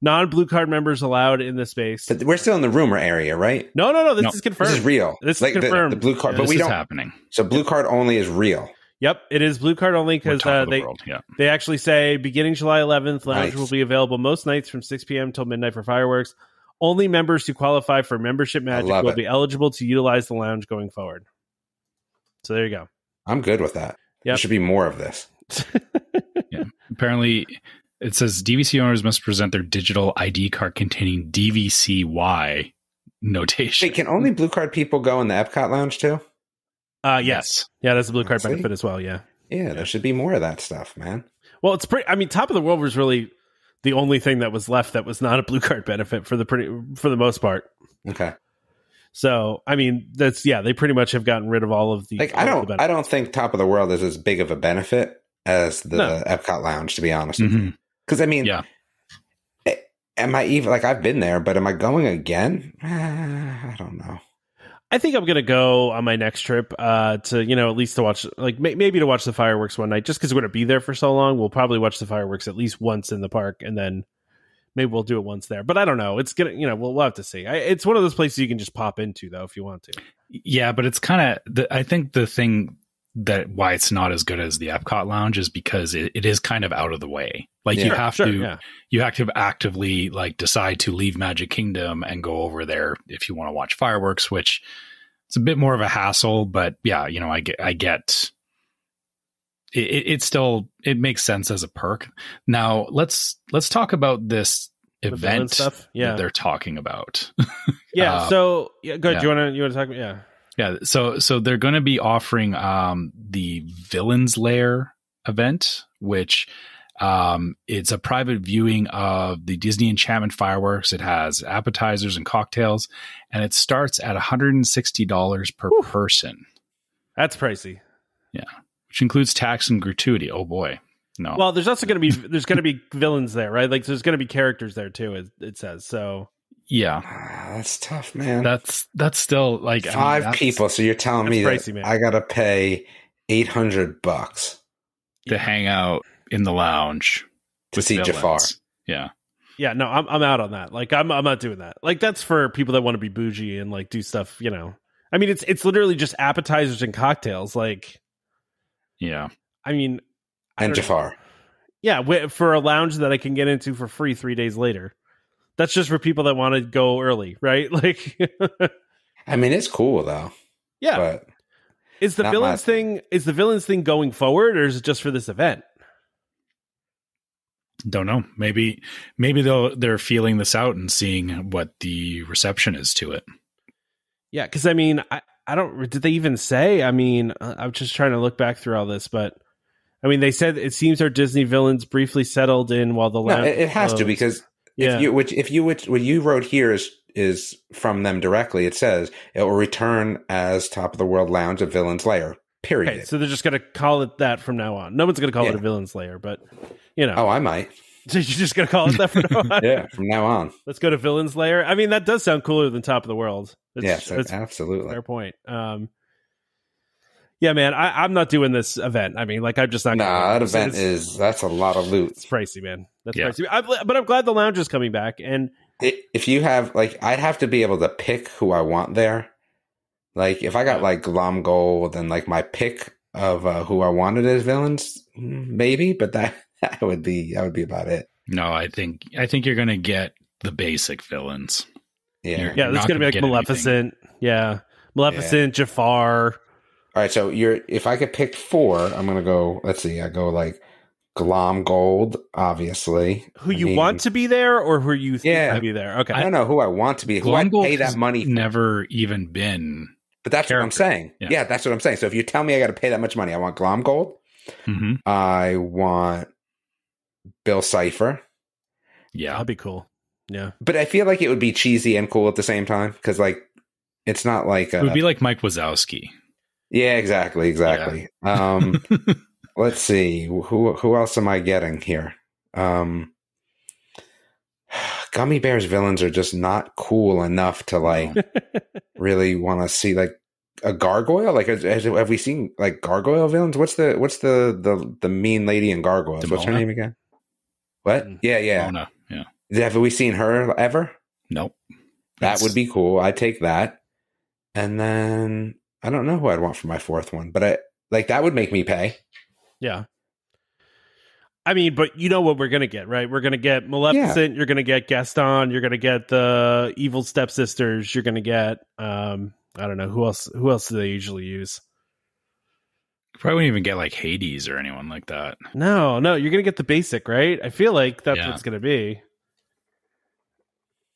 non-Blue Card members allowed in the space. But we're still in the rumor area, right? No. This is confirmed. This is real. This is confirmed. The Blue Card, but this is happening. So Blue Card only is real. Yep, it is Blue Card only because they actually say beginning July 11th, lounge will be available most nights from 6 p.m. till midnight for fireworks. Only members who qualify for membership magic will be eligible to utilize the lounge going forward. So there you go. I'm good with that. There should be more of this. Yeah. Apparently, it says DVC owners must present their digital ID card containing DVCY notation. Wait, can only Blue Card people go in the Epcot lounge too? Yes. Yeah, that's a Blue Card benefit as well, yeah. Yeah, there should be more of that stuff, man. Well, it's pretty. I mean, Top of the World was really the only thing that was left that was not a Blue Card benefit for the most part. Okay. So, I mean, they pretty much have gotten rid of all of the. I don't think Top of the World is as big of a benefit as the Epcot lounge, to be honest with you. Because I mean, am I even I've been there, but am I going again? I don't know. I think I'm gonna go on my next trip to at least to watch maybe to watch the fireworks one night, just because we're gonna be there for so long. We'll probably watch the fireworks at least once in the park, and then maybe we'll do it once there. But I don't know. It's gonna we'll have to see. It's one of those places you can just pop into though if you want to. Yeah, but it's kind of I think the thing that why it's not as good as the Epcot lounge is because it is kind of out of the way. You have to actively decide to leave Magic Kingdom and go over there if you want to watch fireworks, which it's a bit more of a hassle, but yeah, I get it still, it makes sense as a perk. Now let's talk about this event stuff that they're talking about. So good. Do you want to talk about Yeah, so they're going to be offering the Villains Lair event, which it's a private viewing of the Disney Enchantment fireworks. It has appetizers and cocktails, and it starts at $160 per person. That's pricey. Yeah, which includes tax and gratuity. Oh boy, no. Well, there's also going to be villains there, right? There's going to be characters there too. It says so. Yeah, that's tough, man. That's still five people. So you're telling me pricey, that I gotta pay $800 to hang out in the lounge to see Jafar. Yeah. No, I'm out on that. I'm not doing that. That's for people that want to be bougie and do stuff. I mean, it's literally just appetizers and cocktails. Yeah. I mean, and Jafar. Yeah, for a lounge that I can get into for free 3 days later. That's just for people that want to go early, right? Like, I mean, it's cool though. Yeah. But is the villains thing going forward, or is it just for this event? Don't know. Maybe they're feeling this out and seeing what the reception is to it. Yeah, because I mean, I don't. Did they even say? I mean, I'm just trying to look back through all this, but I mean, they said it seems our Disney villains briefly settled in while the lounge. No, it has to, because what you wrote here is from them directly. It says it will return as Top of the World Lounge, a villain's lair. Period. Okay, so they're just going to call it that from now on. No one's going to call it a villain's lair, but you know. Oh, I might. So you're just going to call it that from now on? Yeah, from now on. Let's go to villain's lair. I mean, that does sound cooler than Top of the World. Yes, absolutely. Fair point. Yeah, man, I'm not doing this event. I mean, like, I'm just not. Nah, that event that's a lot of loot. It's pricey, man. That's pricey. But I'm glad the lounge is coming back. And if you have, like, I'd have to be able to pick who I want there. Like, if I got like Glom Gold and like my pick of who I wanted as villains, maybe. But that would be about it. No, I think you're gonna get the basic villains. Yeah, There's gonna be like Maleficent. Anything. Yeah, Maleficent, Jafar. All right, so if I could pick 4, I'm gonna go. Let's see, I go like Glom Gold, obviously. Who you want to be there, or who you think to be there? Okay, I don't know who I want to be. Who I pay that money for. Never even been. But that's what I'm saying. Yeah, that's what I'm saying. So if you tell me I got to pay that much money, I want Glom Gold. Mm-hmm. I want Bill Cipher. Yeah, that'd be cool. Yeah, but I feel like it would be cheesy and cool at the same time, because like it's not like it would be like Mike Wazowski. Yeah, exactly. Yeah. Let's see, who else am I getting here? Gummy Bears villains are just not cool enough to like really want to see like a gargoyle. Like, have we seen like gargoyle villains? What's the mean lady in Gargoyles? Demona? What's her name again? What? Yeah. Demona, yeah. Have we seen her ever? Nope. That would be cool. I'd take that. And then I don't know who I'd want for my 4th one, but that would make me pay. Yeah. I mean, but you know what we're going to get, right? We're going to get Maleficent. Yeah. You're going to get Gaston. You're going to get the evil stepsisters. You're going to get, I don't know, who else do they usually use? You probably wouldn't even get like Hades or anyone like that. No, you're going to get the basic, right? I feel like that's what it's going to be.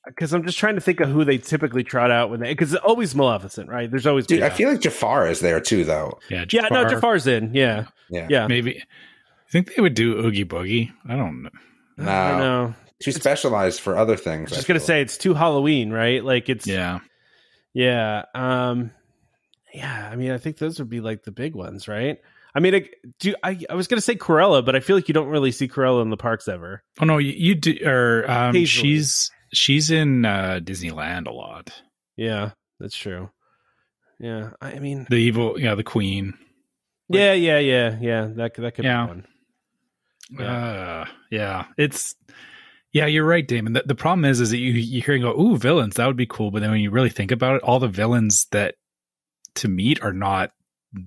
Because I'm just trying to think of who they typically trot out because it's always Maleficent, right? There's always. Dude, I feel like Jafar is there too, though. Yeah, Jafar. Yeah, no, Jafar's in. Yeah. Maybe. I think they would do Oogie Boogie. I don't know. No, I don't know. Too specialized for other things. I was just gonna say it's too Halloween, right? Like it's. Yeah. I mean, I think those would be like the big ones, right? I mean, I was gonna say Cruella, but I feel like you don't really see Cruella in the parks ever. Oh no, you do. Or she's in Disneyland a lot. Yeah, that's true. Yeah, I mean the evil, the queen. Yeah. That could be one. You're right, Damon. The problem is that you hear and go, ooh, villains, that would be cool. But then when you really think about it, all the villains that to meet are not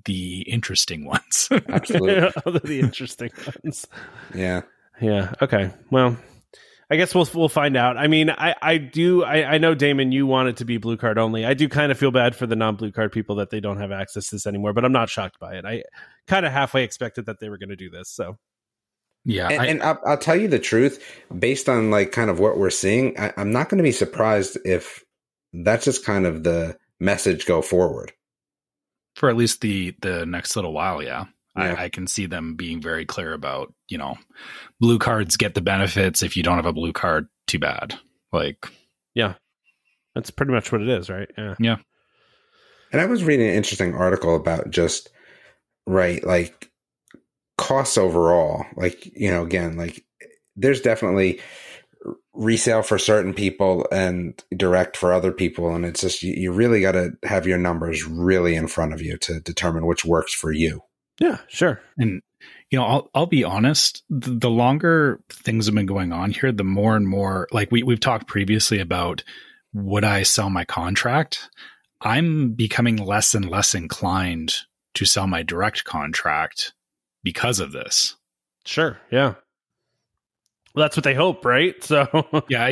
the interesting ones. Absolutely. The interesting ones. Yeah. Okay. Well, I guess we'll find out. I mean, I know, Damon, you want it to be blue card only. I do kind of feel bad for the non-blue card people that they don't have access to this anymore, but I'm not shocked by it. I kind of halfway expected that they were going to do this. So, yeah. And I'll tell you the truth, based on like kind of what we're seeing, I'm not going to be surprised if that's just kind of the message go forward. For at least the next little while, yeah. I can see them being very clear about, blue cards get the benefits. If you don't have a blue card, too bad. Like, yeah, that's pretty much what it is, right? Yeah. And I was reading an interesting article about just, right, like costs overall. Like, again, like there's definitely resale for certain people and direct for other people. And it's just, you really got to have your numbers really in front of you to determine which works for you. Yeah, sure. And, I'll be honest, the longer things have been going on here, the more and more, like we've talked previously about, would I sell my contract? I'm becoming less and less inclined to sell my direct contract because of this. Sure. Yeah. Well, that's what they hope, right? So I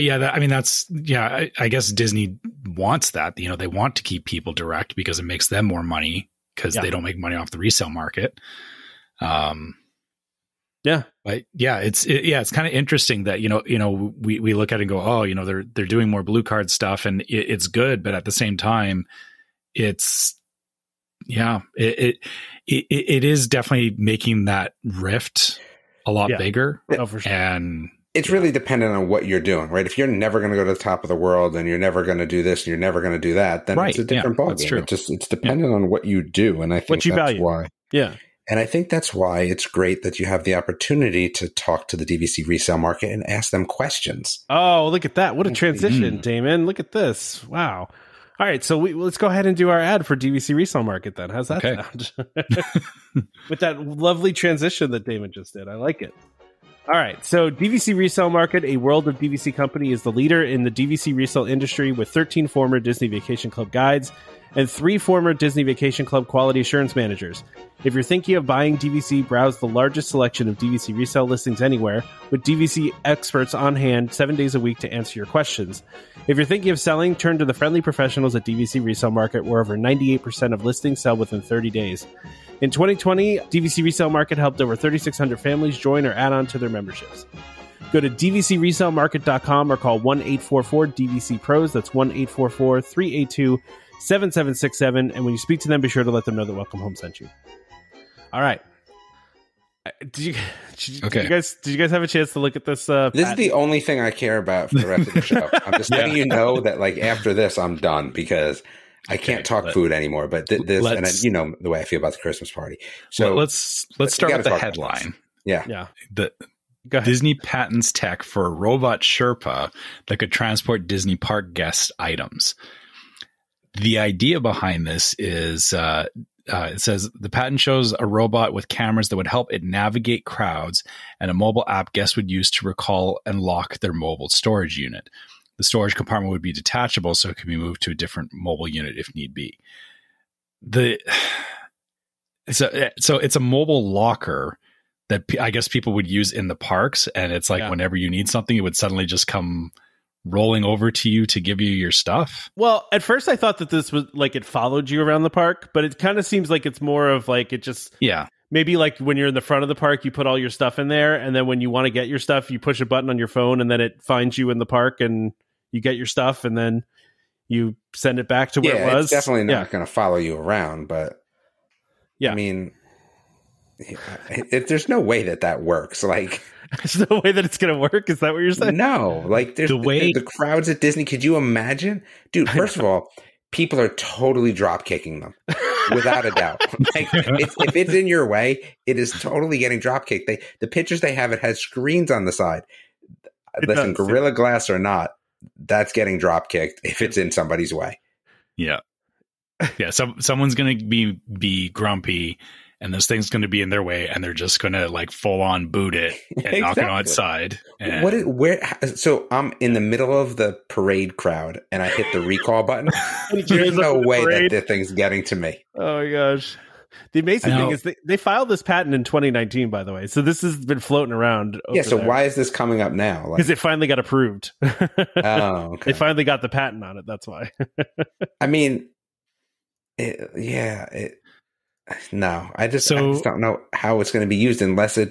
guess Disney wants that. You know, they want to keep people direct because it makes them more money because they don't make money off the resale market. But it's kind of interesting that we look at it and go, oh, they're doing more blue card stuff and it's good, but at the same time, it is definitely making that rift a lot bigger. Oh, for sure. And it's really dependent on what you're doing, right? If you're never going to go to the top of the world and you're never going to do this and you're never going to do that, then it's a different ballgame. It's dependent on what you do. And I think what you that's value. why. Yeah. And I think that's why it's great that you have the opportunity to talk to the DVC resale market and ask them questions. Oh, look at that. What a transition, Damon. Look at this. Wow. All right. So let's go ahead and do our ad for DVC resale market then. How's that sound? With that lovely transition that Damon just did. I like it. All right. So DVC Resale Market, a World of DVC company, is the leader in the DVC resale industry with 13 former Disney Vacation Club guides and 3 former Disney Vacation Club quality assurance managers. If you're thinking of buying DVC, browse the largest selection of DVC resale listings anywhere with DVC experts on hand 7 days a week to answer your questions. If you're thinking of selling, turn to the friendly professionals at DVC Resale Market, where over 98% of listings sell within 30 days. In 2020, DVC Resale Market helped over 3,600 families join or add on to their memberships. Go to dvcresalemarket.com or call 1-844-DVC-PROS. That's 1-844-382-7767. And when you speak to them, be sure to let them know that Welcome Home sent you. All right. Did you guys have a chance to look at this? This is the only thing I care about for the rest of the show. I'm just letting you know that, like, after this, I'm done because I can't talk food anymore. But this, and the way I feel about the Christmas party. So let's start with the headline. Yeah. Disney patents tech for a robot Sherpa that could transport Disney park guest items. The idea behind this is, it says the patent shows a robot with cameras that would help it navigate crowds and a mobile app guests would use to recall and lock their mobile storage unit. The storage compartment would be detachable, so it can be moved to a different mobile unit if need be. So it's a mobile locker that I guess people would use in the parks, and it's like whenever you need something, it would suddenly just come rolling over to you to give you your stuff. Well, at first I thought that this was like it followed you around the park, but it kind of seems like it's more of like it just maybe like when you're in the front of the park, you put all your stuff in there, and then when you want to get your stuff, you push a button on your phone, and then it finds you in the park, and you get your stuff, and then you send it back to where it was. It's definitely not going to follow you around, but I mean, there's no way that works. Like, there's no way that it's going to work. Is that what you're saying? No, like there's the crowds at Disney. Could you imagine, dude? First of all, people are totally drop kicking them without a doubt. Like, if it's in your way, it is totally getting drop kicked. The pictures they have, it has screens on the side. Listen, Gorilla Glass or not, that's getting drop kicked if it's in somebody's way. Yeah. Someone's going to be grumpy, and this thing's going to be in their way, and they're just going to like full on boot it and knock it outside. So I'm in the middle of the parade crowd, and I hit the recall button. There's no way that the thing's getting to me. Oh my gosh! The amazing thing is they filed this patent in 2019, by the way. So this has been floating around. So why is this coming up now? Because it finally got approved. Oh, okay. They finally got the patent on it. That's why. I mean, no, I just don't know how it's going to be used unless I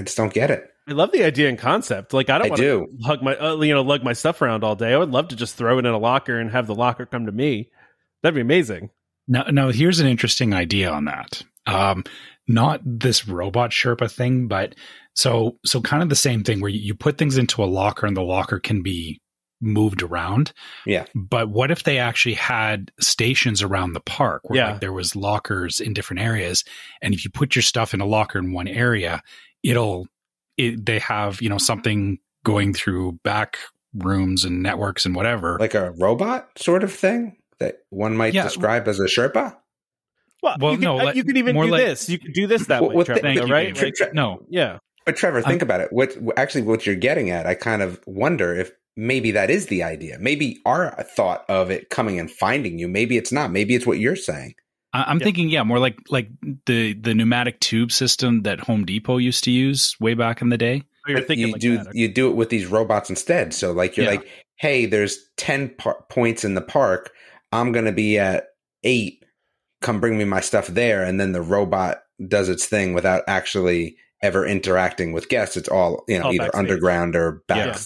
just don't get it. I love the idea and concept. Like, I don't want to hug my, lug my stuff around all day. I would love to just throw it in a locker and have the locker come to me. That'd be amazing. Now, here's an interesting idea on that. Not this robot Sherpa thing, but so kind of the same thing where you put things into a locker and the locker can be moved around. Yeah. But what if they actually had stations around the park where like, there was lockers in different areas, and if you put your stuff in a locker in one area, they have, something going through back rooms and networks and whatever. Like a robot sort of thing that one might describe as a Sherpa? Well, you can even do this. You can do this that way, Trevor, right? Yeah. But Trevor, think about it. What you're getting at, I kind of wonder if maybe that is the idea. Maybe our thought of it coming and finding you, maybe it's not. Maybe it's what you're saying. I'm thinking, more like the pneumatic tube system that Home Depot used to use way back in the day. you're thinking you do it with these robots instead. So like you're like, hey, there's 10 points in the park. I'm going to be at 8. Come bring me my stuff there. And then the robot does its thing without actually ever interacting with guests. It's all, either backstage, underground or back.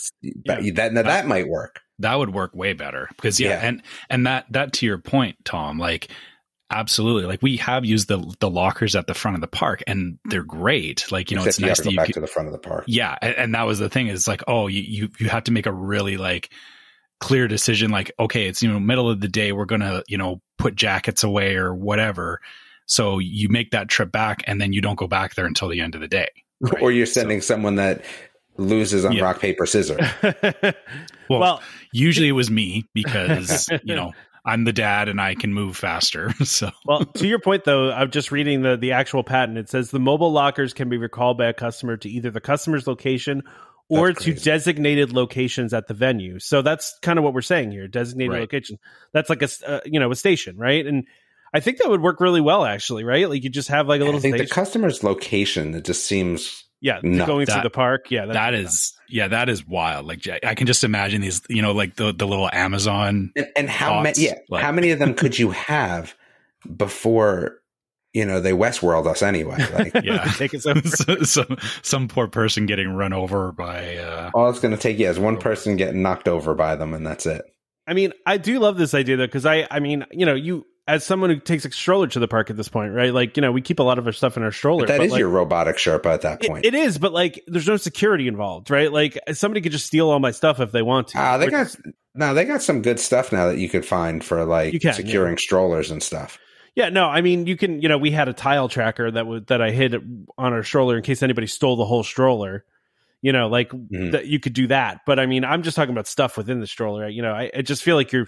That might work. That would work way better because and that to your point, Tom, like absolutely, like we have used the lockers at the front of the park and they're great. Like, Except it's nice to go back to the front of the park. Yeah. And that was the thing is like, oh, you have to make a really like clear decision. Like, okay, it's, middle of the day, we're going to, put jackets away or whatever. So you make that trip back and then you don't go back there until the end of the day. Right? Or you're sending someone that loses on rock, paper, scissors. well, usually it was me because, I'm the dad and I can move faster. So, well, to your point, though, I'm just reading the actual patent. It says the mobile lockers can be recalled by a customer to either the customer's location or to designated locations at the venue. So that's kind of what we're saying here. Designated location. That's like a station, right? And I think that would work really well, actually, right? Like you just have like a little station. The customer's location, it just seems going through the park. Yeah, that is wild. Like I can just imagine these, like the little Amazon. And how many? Yeah, like, how many of them could you have before? They Westworld us anyway. Like, take it over. some poor person getting run over by. All it's going to take is one person getting knocked over by them, and that's it. I mean, I do love this idea though, because I mean, you. As someone who takes a stroller to the park at this point, right? Like, we keep a lot of our stuff in our stroller. But that is your robotic Sherpa at that point. It is, but like, there's no security involved, right? Like, somebody could just steal all my stuff if they want to. They got some good stuff now that you could find for like securing strollers and stuff. Yeah, no, I mean, you can. We had a tile tracker that I hid on our stroller in case anybody stole the whole stroller. That you could do that. But I mean, I'm just talking about stuff within the stroller. I just feel like you're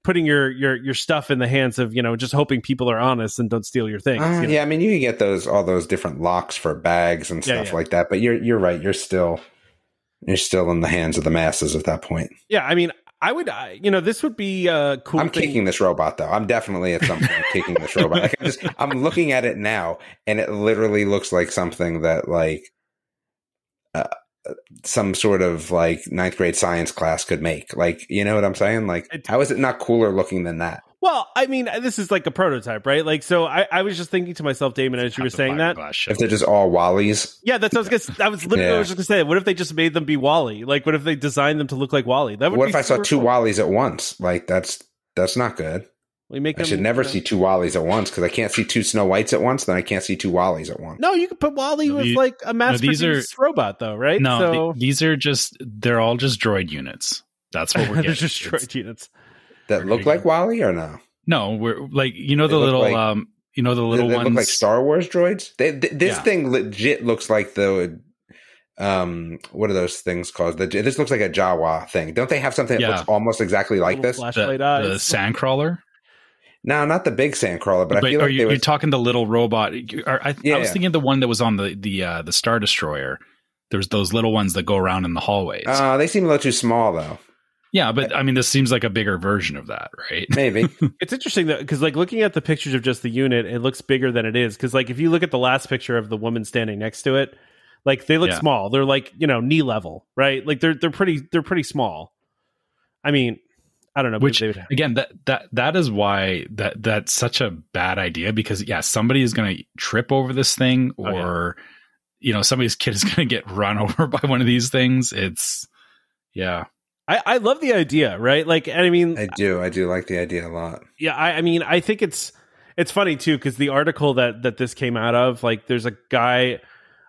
putting your stuff in the hands of, just hoping people are honest and don't steal your things. Yeah, I mean, you can get all those different locks for bags and stuff like that, but you're right. You're still in the hands of the masses at that point. Yeah, I mean, I would, this would be a cool. I'm kicking this robot though. I'm definitely at some point kicking this robot. Like, I'm looking at it now, and it literally looks like something that like some sort of like 9th grade science class could make. Like, you know what I'm saying? Like, how is it not cooler looking than that? Well, I mean, this is like a prototype, right? Like, so I was just thinking to myself, Damon, as you were saying that, if they're just all Wallies. Yeah, that's what I was I was literally just gonna say, what if they just made them be Wally? Like, what if they designed them to look like Wally? That would. What if I saw 2 Wallies at once? Like, that's not good. I should never see 2 Wallies at once because I can't see 2 Snow Whites at once. Then I can't see 2 Wallies at once. No, you could put Wally with like a mass-produced robot, though, right? No, these are they're all just droid units. That's what we're getting. They're just droid units that look like Wally, or no? No, we're like the little the little ones look like Star Wars droids. This thing legit looks like the what are those things called? This looks like a Jawa thing. Don't they have something that looks almost exactly like this? Flashlight eyes. The sandcrawler. No, not the big sandcrawler, but I feel like you're talking the little robot. I was thinking the one that was on the Star Destroyer. There's those little ones that go around in the hallways. They seem a little too small, though. Yeah, but I mean, this seems like a bigger version of that, right? Maybe. It's interesting though, because like looking at the pictures of just the unit, it looks bigger than it is. Because like if you look at the last picture of the woman standing next to it, like they look small. They're like knee level, right? Like they're pretty small. I mean, I don't know. Which again, that is why that's such a bad idea, because somebody is going to trip over this thing, or somebody's kid is going to get run over by one of these things. It's I love the idea, right? Like, I mean, I do like the idea a lot. Yeah, I mean, I think it's funny too, because the article that this came out of, like, there's a guy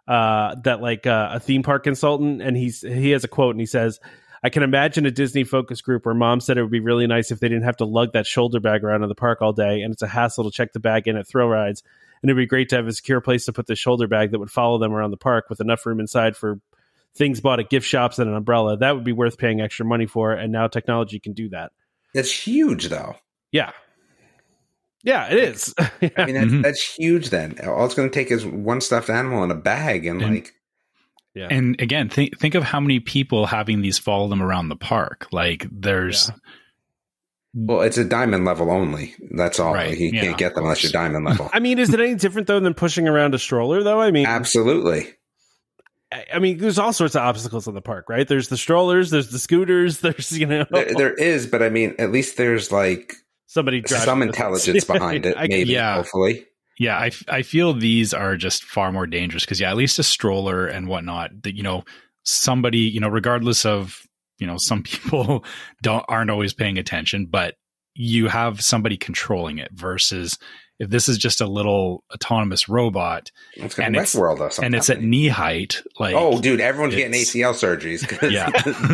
that like a theme park consultant, and he has a quote, and he says, I can imagine a Disney focus group where mom said it would be really nice if they didn't have to lug that shoulder bag around in the park all day, and it's a hassle to check the bag in at thrill rides. And it'd be great to have a secure place to put the shoulder bag that would follow them around the park with enough room inside for things bought at gift shops and an umbrella. That would be worth paying extra money for, and now technology can do that. That's huge, though. Yeah, it is. I mean, that's huge. Then all it's going to take is one stuffed animal in a bag, and like. Yeah. And again, think of how many people having these follow them around the park. Like there's. Well, it's a diamond level only. That's all. Right. You can't get them unless you're diamond level. I mean, is it any different though than pushing around a stroller though? I mean, absolutely. I mean, there's all sorts of obstacles in the park, right? There's the strollers, there's the scooters, there's, there is, but I mean, at least there's like somebody some intelligence behind it, maybe, hopefully. Yeah, I feel these are just far more dangerous because, at least a stroller and whatnot, that, somebody, regardless of, some people aren't always paying attention, but you have somebody controlling it versus if this is just a little autonomous robot and it's at knee height, like, oh, dude, everyone's getting ACL surgeries because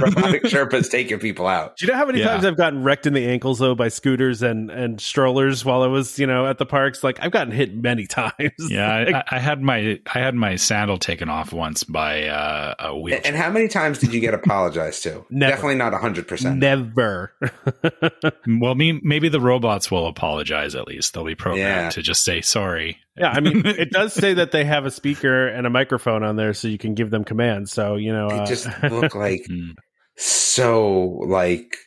robotic Sherpa's taking people out. Do you know how many times I've gotten wrecked in the ankles though by scooters and strollers while I was at the parks? Like, I've gotten hit many times. Yeah, I had my sandal taken off once by a wheelchair. And how many times did you get apologized to? Never. Definitely not 100%. Never. Well, maybe the robots will apologize. At least they'll be programmed to just say sorry. Yeah, I mean, it does say that they have a speaker and a microphone on there so you can give them commands. So, they just look like so like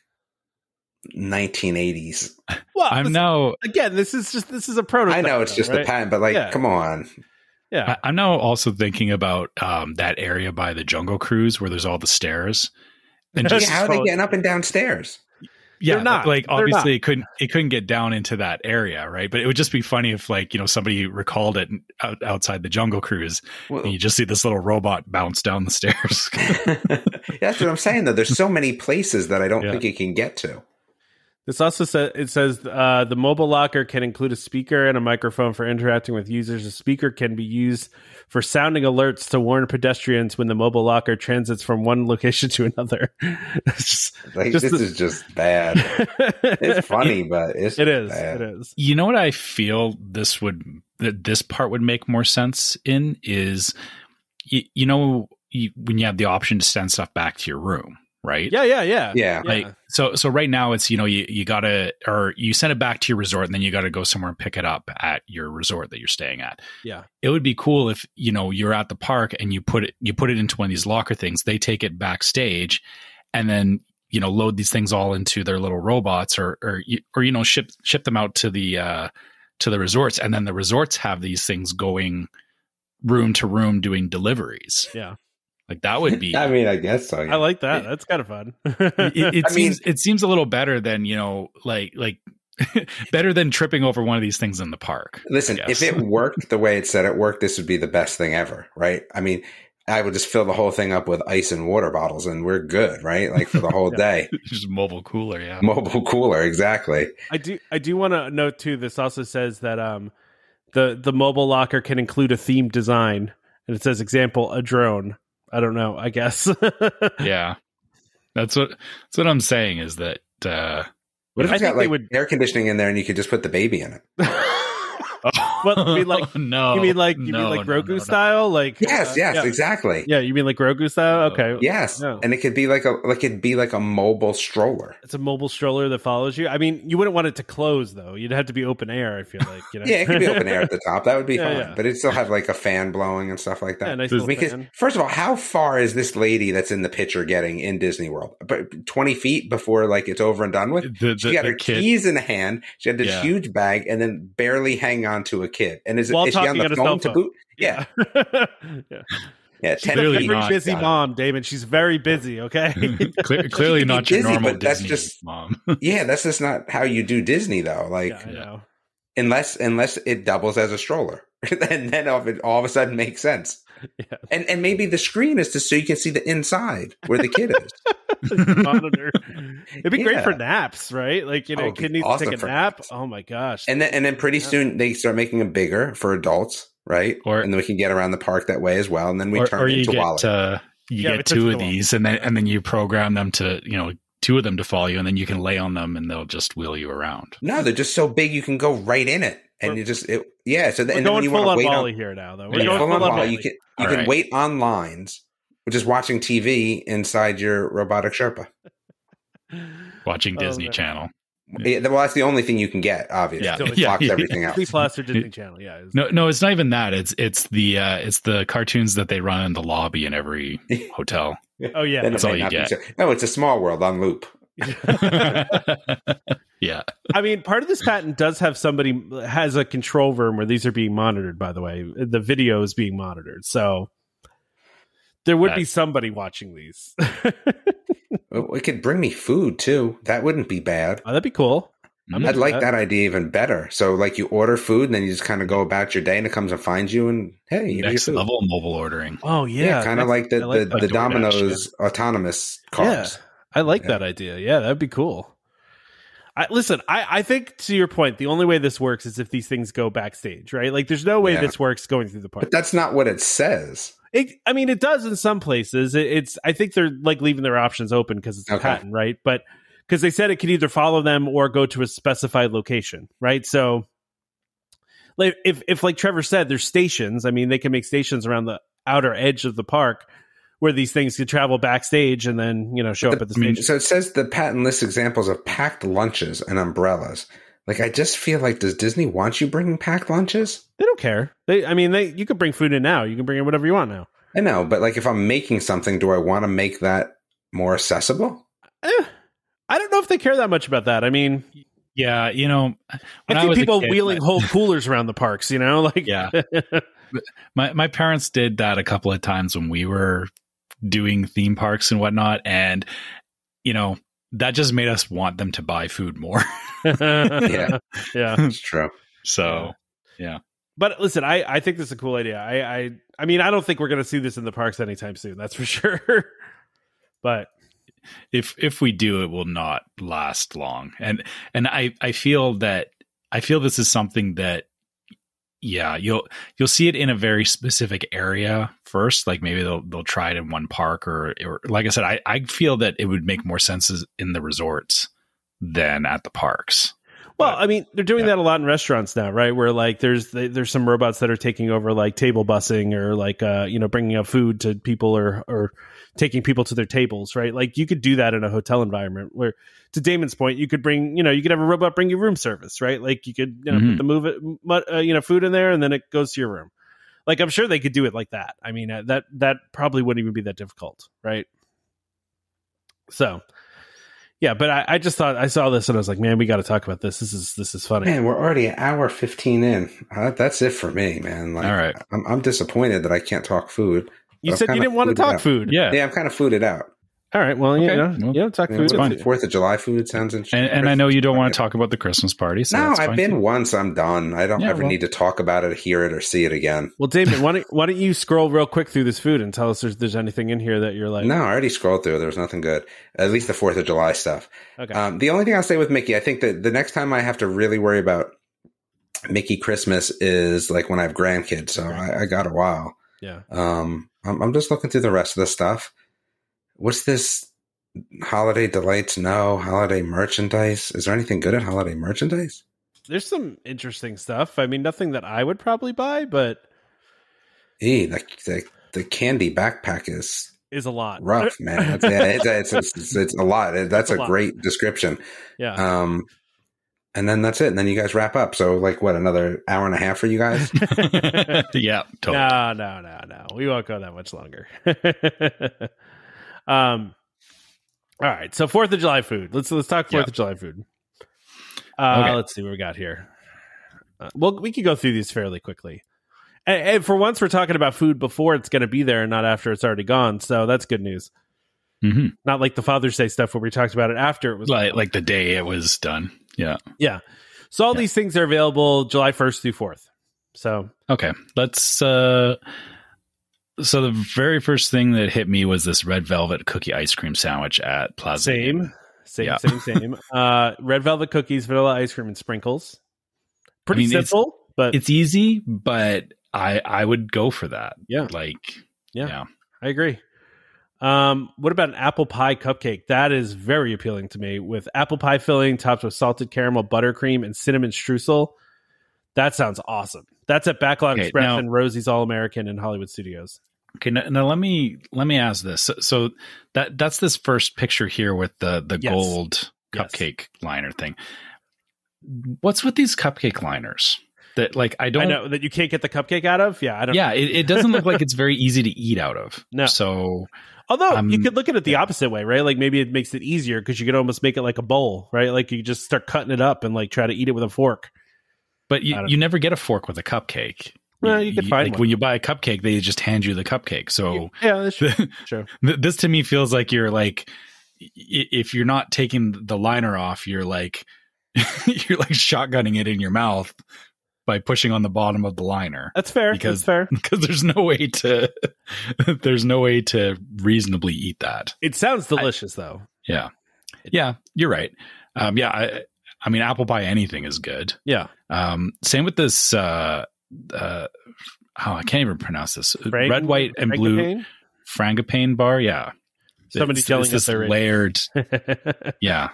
1980s. Well, this is a prototype. I know it's just a patent, but like, come on. Yeah. I'm now also thinking about that area by the Jungle Cruise where there's all the stairs. And just how are they getting up and down stairs? Yeah, not. Like obviously it couldn't get down into that area, right? But it would just be funny if somebody recalled it outside the Jungle Cruise, and you just see this little robot bounce down the stairs. That's what I'm saying, though. There's so many places that I don't think it can get to. This also says the mobile locker can include a speaker and a microphone for interacting with users. A speaker can be used for sounding alerts to warn pedestrians when the mobile locker transits from one location to another. This is just bad. It's funny, but it is. Bad. It is. You know what I feel this part would make more sense in is, when you have the option to send stuff back to your room. Right. Yeah. Like, so right now it's, you gotta, or you send it back to your resort and then you got to go somewhere and pick it up at your resort that you're staying at. Yeah. It would be cool if, you're at the park and you put it into one of these locker things, they take it backstage and then, load these things all into their little robots or ship them out to the resorts. And then the resorts have these things going room to room doing deliveries. Yeah. Like that would be. I mean, I guess so. Yeah. I like that. That's kind of fun. It seems a little better than like better than tripping over one of these things in the park. Listen, if it worked the way it said it worked, this would be the best thing ever, right? I mean, I would just fill the whole thing up with ice and water bottles, and we're good, right? Like for the whole day. Just mobile cooler, yeah. Mobile cooler, exactly. I do want to note too. This also says that the mobile locker can include a themed design, and it says example a drone. I don't know, I guess. Yeah. That's what I'm saying is that what if it's got like air conditioning in there and you could just put the baby in it? What, you mean like no? You mean like Grogu style? Like yes, exactly. Yeah, you mean like Grogu style? Okay. Yes, and it could be like a mobile stroller. It's a mobile stroller that follows you. I mean, you wouldn't want it to close though. You'd have to be open air. I feel like yeah, it could be open air at the top. That would be fine, but it'd still have like a fan blowing and stuff like that. Yeah, nice because fan. First of all, how far is this lady that's in the picture getting in Disney World? But 20 feet before like it's over and done with. She got her keys in the hand. She had this huge bag and then barely hang on to a kid. And is she on the phone to boot? Yeah. Yeah. She's a very busy mom, David. She's very busy. Okay. Clearly not your normal but that's Disney just, mom. Yeah, that's just not how you do Disney, though. Like, I know. Unless it doubles as a stroller, and then it all of a sudden makes sense. Yeah. And maybe the screen is just so you can see the inside where the kid is. Monitor. It'd be great for naps, right? Like, kid needs to take a nap. Naps. Oh my gosh. And then pretty soon they start making them bigger for adults, right? And then we can get around the park that way as well. And then we turn it into wallet. You get two of these, and then you program them to, two of them to follow you, and then you can lay on them, and they'll just wheel you around. No, they're just so big you can go right in it, and So then when you want to wait on here now, though. We're going full on volley. You can wait on lines, which is watching TV inside your robotic Sherpa. Watching Disney Channel. Yeah, well, that's the only thing you can get. Obviously, it blocks everything else. Disney Plus or Disney Channel. Yeah. No, it's not even that. It's the cartoons that they run in the lobby in every hotel. Oh yeah, that's all you get. No, it's a Small World on loop. Yeah. I mean, part of this patent does have has a control room where these are being monitored. By the way, the video is being monitored. So There would be somebody watching these. It could bring me food too. That wouldn't be bad. Oh, that'd be cool. I'd like that idea even better. So like you order food and then you just kind of go about your day and it comes and finds you and hey, you next level mobile ordering. Oh yeah, kind of like the Domino's autonomous cars. Yeah, I like that idea. Yeah, that'd be cool. I think to your point, the only way this works is if these things go backstage, right? Like there's no way this works going through the park. But that's not what it says. It does in some places. I think they're like leaving their options open because it's a patent, right? But because they said it could either follow them or go to a specified location, right? So, like if like Trevor said, there's stations. I mean, they can make stations around the outer edge of the park where these things could travel backstage and then show up at the station. So it says the patent lists examples of packed lunches and umbrellas. Like, I just feel like, does Disney want you bringing packed lunches? They don't care. You could bring food in now. You can bring in whatever you want now. I know, but like if I'm making something, do I want to make that more accessible? I don't know if they care that much about that. I mean, yeah, I see people wheeling whole coolers around the parks, like yeah. My parents did that a couple of times when we were doing theme parks and whatnot, and that just made us want them to buy food more. yeah, it's true. So yeah. But listen, I think this is a cool idea. I mean, I don't think we're going to see this in the parks anytime soon. That's for sure. But if we do, it will not last long. And I feel this is something that, yeah, you'll see it in a very specific area first. Like maybe they'll try it in one park or like I said, I feel that it would make more sense in the resorts than at the parks. Well, I mean, they're doing that a lot in restaurants now, right? Where like there's some robots that are taking over like table busing or like bringing up food to people or taking people to their tables, right? Like you could do that in a hotel environment where, to Damon's point, you could you could have a robot bring you room service, right? Like you could put the food in there and then it goes to your room. Like I'm sure they could do it like that. I mean, that probably wouldn't even be that difficult, right? So. Yeah, but I just thought I saw this and I was like, man, we got to talk about this. This is funny. Man, we're already an hour 15 in. That's it for me, man. Like, all right, I'm disappointed that I can't talk food. You said you didn't want to talk food. Yeah, I'm kind of fooded out. All right, well, talk food. It's fine. 4th of July food sounds interesting. And I know you don't want to talk about the Christmas party. So no, I've been once. I'm done. I don't ever need to talk about it, hear it, or see it again. Well, David, why don't you scroll real quick through this food and tell us if there's anything in here that you're like... No, I already scrolled through. There was nothing good. At least the 4th of July stuff. Okay. The only thing I'll say with Mickey, I think that the next time I have to really worry about Mickey Christmas is like when I have grandkids. So I got a while. Yeah. I'm just looking through the rest of the stuff. What's this? Holiday delights? No. Holiday merchandise? Is there anything good at holiday merchandise? There's some interesting stuff. I mean, nothing that I would probably buy, but the candy backpack is a lot. Rough, man. It's a lot. That's a great description. Yeah. And then that's it. And then you guys wrap up. So like what, another hour and a half for you guys? Yeah, totally. No. We won't go that much longer. All right. So 4th of July food. Let's talk 4th of July food. Okay. Let's see what we got here. Well, we could go through these fairly quickly. And for once, we're talking about food before it's going to be there and not after it's already gone. So that's good news. Mm-hmm. Not like the Father's Day stuff where we talked about it after it was like the day it was done. Yeah. Yeah. So all these things are available July 1st through 4th. So okay, let's so the very first thing that hit me was this red velvet cookie ice cream sandwich at Plaza. Same. Red velvet cookies, vanilla ice cream, and sprinkles. Pretty simple, but it's easy. But I would go for that. Yeah, yeah, I agree. What about an apple pie cupcake? That is very appealing to me, with apple pie filling topped with salted caramel, buttercream, and cinnamon streusel. That sounds awesome. That's at Backlot Express and Rosie's All American in Hollywood Studios. Okay, now let me ask this. So that's this first picture here with the gold cupcake liner thing. What's with these cupcake liners? That I know that you can't get the cupcake out of. Yeah, I don't. Yeah, it doesn't look like it's very easy to eat out of. No. So, although you could look at it the opposite way, right? Like maybe it makes it easier because you could almost make it like a bowl, right? Like you just start cutting it up and like try to eat it with a fork. But you never get a fork with a cupcake. Well, you could find like one. when you buy a cupcake, they just hand you the cupcake. So yeah, that's true. This to me feels like you're like, if you're not taking the liner off, you're like you're like shotgunning it in your mouth by pushing on the bottom of the liner. That's fair. Because there's no way to reasonably eat that. It sounds delicious though. Yeah, you're right. I mean, apple pie anything is good. Yeah. Same with this. I can't even pronounce this. Red, white, and blue frangipane bar. Yeah. Somebody's telling us they're layered. Yeah.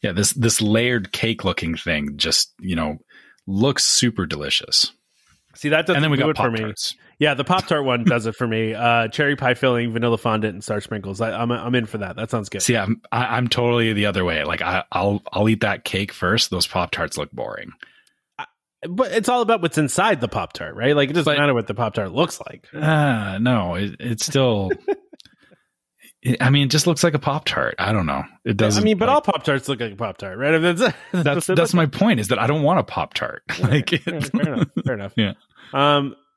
This layered cake looking thing just, looks super delicious. See, that doesn't and then we do got it for me. Yeah, the Pop-Tart one does it for me. Cherry pie filling, vanilla fondant, and star sprinkles. I'm in for that. That sounds good. See, I'm totally the other way. Like I'll eat that cake first. Those Pop-Tarts look boring. But it's all about what's inside the Pop-Tart, right? Like, it doesn't matter what the Pop-Tart looks like. No, it's still... I mean, it just looks like a Pop-Tart. I don't know. It doesn't. I mean, but all Pop-Tarts look like a Pop-Tart, right? That's my point, is that I don't want a Pop-Tart. Fair enough. Yeah.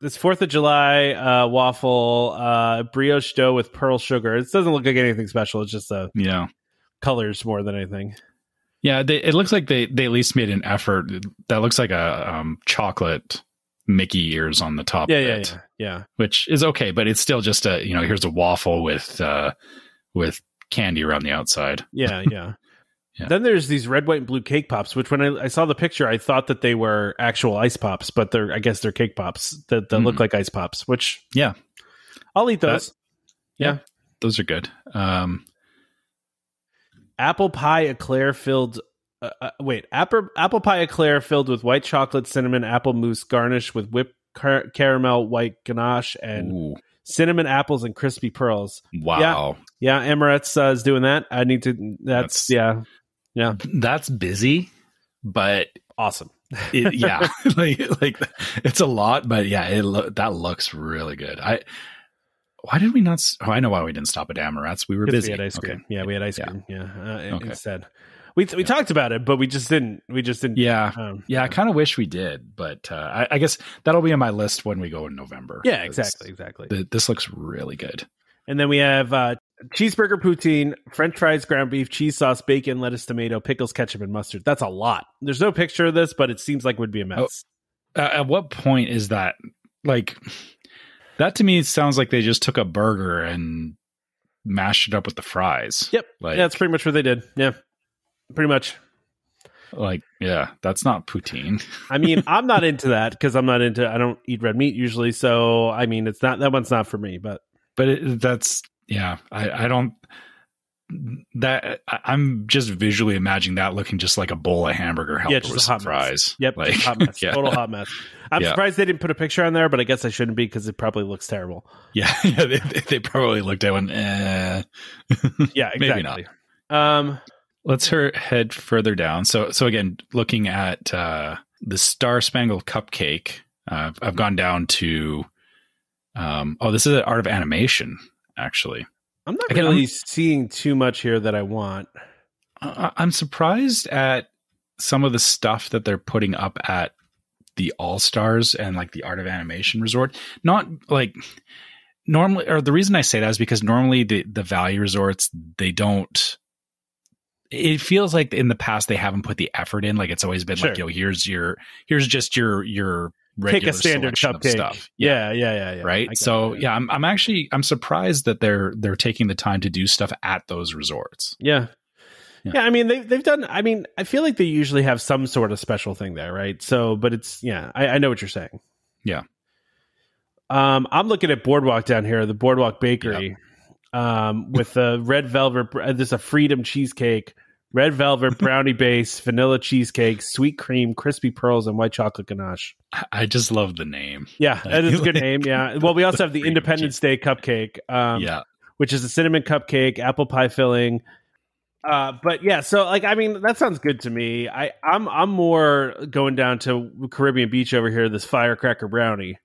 This 4th of July waffle, brioche dough with pearl sugar. It doesn't look like anything special. It's just colors more than anything. Yeah, it looks like they at least made an effort. That looks like a chocolate Mickey ears on the top. Yeah. Which is okay, but it's still just here's a waffle with candy around the outside. Yeah. Then there's these red, white, and blue cake pops, which when I saw the picture, I thought that they were actual ice pops, but I guess they're cake pops that look like ice pops, which I'll eat those. Yeah. Those are good. Apple pie eclair filled. Apple pie eclair filled with white chocolate, cinnamon, apple mousse, garnished with whipped caramel, white ganache, and cinnamon apples and crispy pearls. Wow. Yeah. Emirates is doing that. I need to. That's yeah. That's busy, but awesome. like it's a lot, but that looks really good. Why did we not? I know why we didn't stop at Amaret's. We were busy. We had ice cream. Okay. Yeah, we had ice cream. Yeah, instead. We talked about it, but we just didn't. Yeah, I kind of wish we did, but I guess that'll be on my list when we go in November. Yeah, exactly. This looks really good. And then we have cheeseburger poutine, French fries, ground beef, cheese sauce, bacon, lettuce, tomato, pickles, ketchup, and mustard. That's a lot. There's no picture of this, but it seems like it would be a mess. At what point is that? Like, that to me sounds like they just took a burger and mashed it up with the fries. Yep. That's pretty much what they did. Yeah. Pretty much. Like, yeah, that's not poutine. I mean, I'm not into that because I don't eat red meat usually. So, I mean, that one's not for me, but I don't, I'm just visually imagining that looking just like a bowl of hamburger helper with some fries. Mess. Yep. Like, hot mess. Total hot mess. I'm surprised they didn't put a picture on there, but I guess I shouldn't be because it probably looks terrible. Yeah. They probably looked at one. Yeah, exactly. Maybe not. Let's head further down. So again, looking at the Star Spangled Cupcake, I've gone down to, this is an Art of Animation, actually. I'm not really seeing too much here that I want. I'm surprised at some of the stuff that they're putting up at the All-Stars and like the Art of Animation Resort. Not like normally, or the reason I say that is because normally the value resorts, they don't. It feels like in the past they haven't put the effort in. Like it's always been like, here's just your take a standard cupcake stuff. Yeah. Right. So I'm surprised that they're taking the time to do stuff at those resorts. Yeah. I mean, they've done, I mean, I feel like they usually have some sort of special thing there. Right. So, but it's, I know what you're saying. Yeah. I'm looking at Boardwalk down here, the Boardwalk Bakery, with the red velvet, there's a freedom cheesecake, red velvet brownie base, vanilla cheesecake, sweet cream, crispy pearls, and white chocolate ganache. I just love the name. Yeah, that is a good name. Yeah. Well, we also have the Independence Day cupcake, which is a cinnamon cupcake, apple pie filling. But yeah, so like, I mean, that sounds good to me. I'm more going down to Caribbean Beach over here, this firecracker brownie.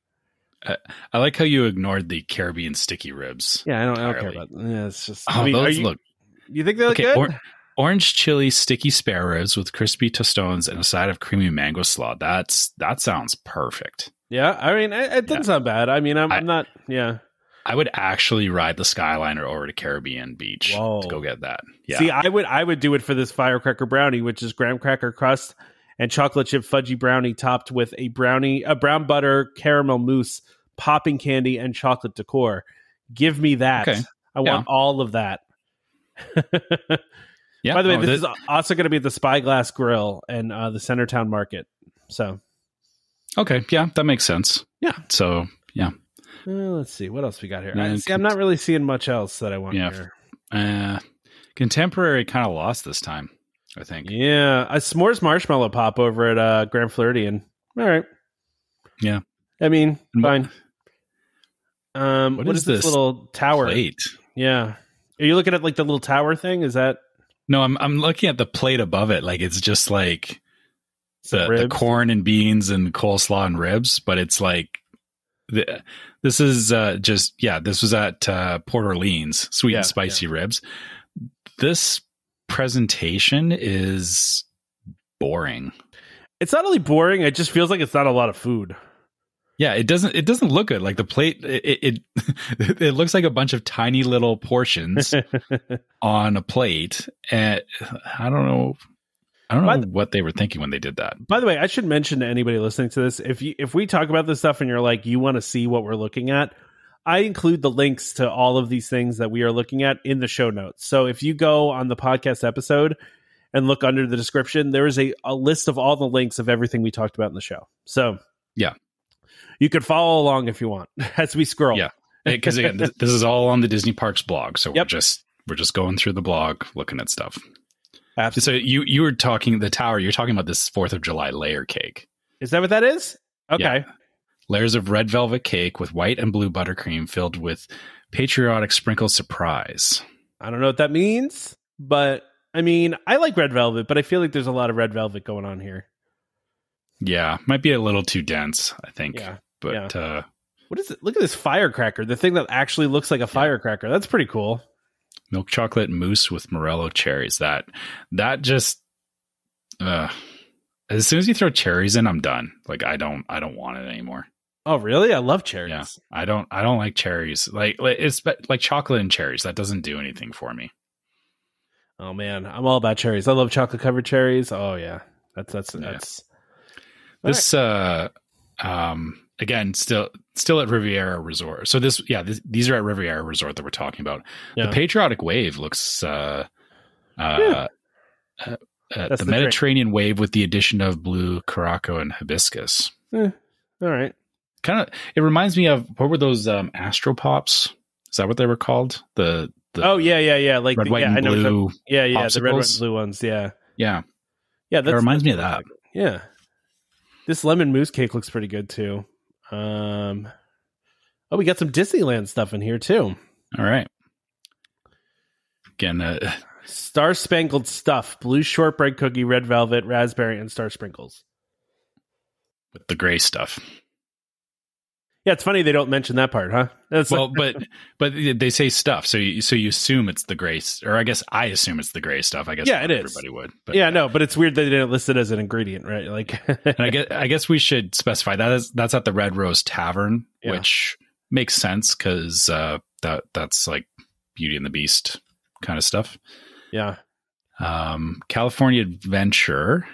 I like how you ignored the Caribbean sticky ribs. Yeah, I don't care about them. Yeah, it's just. Those look. You think they look good? Orange chili sticky spare ribs with crispy tostones and a side of creamy mango slaw. That sounds perfect. Yeah, I mean, it doesn't sound bad. I mean, I'm not. Yeah, I would actually ride the Skyliner over to Caribbean Beach to go get that. Yeah. See, I would do it for this firecracker brownie, which is graham cracker crust and chocolate chip fudgy brownie topped with a brown butter caramel mousse, popping candy, and chocolate decor. Give me that. Okay. I want all of that. By the way, this is also going to be at the Spyglass Grill and the Centertown Market. So, okay, yeah, that makes sense. Yeah. So, yeah. Let's see what else we got here. I'm not really seeing much else that I want here. Contemporary kind of lost this time, I think. Yeah, a s'mores marshmallow pop over at Grand Floridian. All right. Yeah. I mean, fine. What is this little tower? Plate? Yeah. Are you looking at like the little tower thing? Is that? No, I'm looking at the plate above it. Like it's just like the corn and beans and coleslaw and ribs, but it's like this is this was at Port Orleans, sweet and spicy ribs. This presentation is boring. It's not only boring, it just feels like it's not a lot of food. Yeah, it doesn't look good. Like the plate, it looks like a bunch of tiny little portions on a plate. And I don't know what they were thinking when they did that. By the way, I should mention to anybody listening to this, if we talk about this stuff and you're like, you want to see what we're looking at, I include the links to all of these things that we are looking at in the show notes. So if you go on the podcast episode and look under the description, there is a list of all the links of everything we talked about in the show. So yeah. You could follow along if you want as we scroll. Yeah, because again, this is all on the Disney Parks blog, so we're just going through the blog, looking at stuff. Absolutely. So you were talking the tower. You're talking about this 4th of July layer cake. Is that what that is? Okay. Yeah. Layers of red velvet cake with white and blue buttercream filled with patriotic sprinkle surprise. I don't know what that means, but I mean, I like red velvet, but I feel like there's a lot of red velvet going on here. Yeah, might be a little too dense, I think. Yeah. But what is it? Look at this firecracker. The thing that actually looks like a firecracker. That's pretty cool. Milk chocolate mousse with morello cherries. That just as soon as you throw cherries in, I'm done. Like I don't want it anymore. Oh, really? I love cherries. Yeah. I don't like cherries. Like it's like chocolate and cherries. That doesn't do anything for me. Oh man, I'm all about cherries. I love chocolate covered cherries. Oh yeah. That's this again, still at Riviera Resort. So these are at Riviera Resort that we're talking about. Yeah. The Patriotic Wave looks the Mediterranean Wave with the addition of blue Caraco and hibiscus. All right. Kind of, it reminds me of, what were those Astro Pops? Is that what they were called? The like red, white, and blue. The red, white, and blue ones. Yeah. That reminds me of that. Yeah. This lemon mousse cake looks pretty good too. We got some Disneyland stuff in here too. All right. Again, Star Spangled Stuff, blue shortbread cookie, red velvet, raspberry, and star sprinkles. With the gray stuff. Yeah, it's funny they don't mention that part, huh? But they say stuff, so you assume it's the gray, or I guess I assume it's the gray stuff. I guess it is. Everybody would. But, but it's weird that they didn't list it as an ingredient, right? Like, and I guess we should specify that's at the Red Rose Tavern, which makes sense because that's like Beauty and the Beast kind of stuff. Yeah. California Adventure.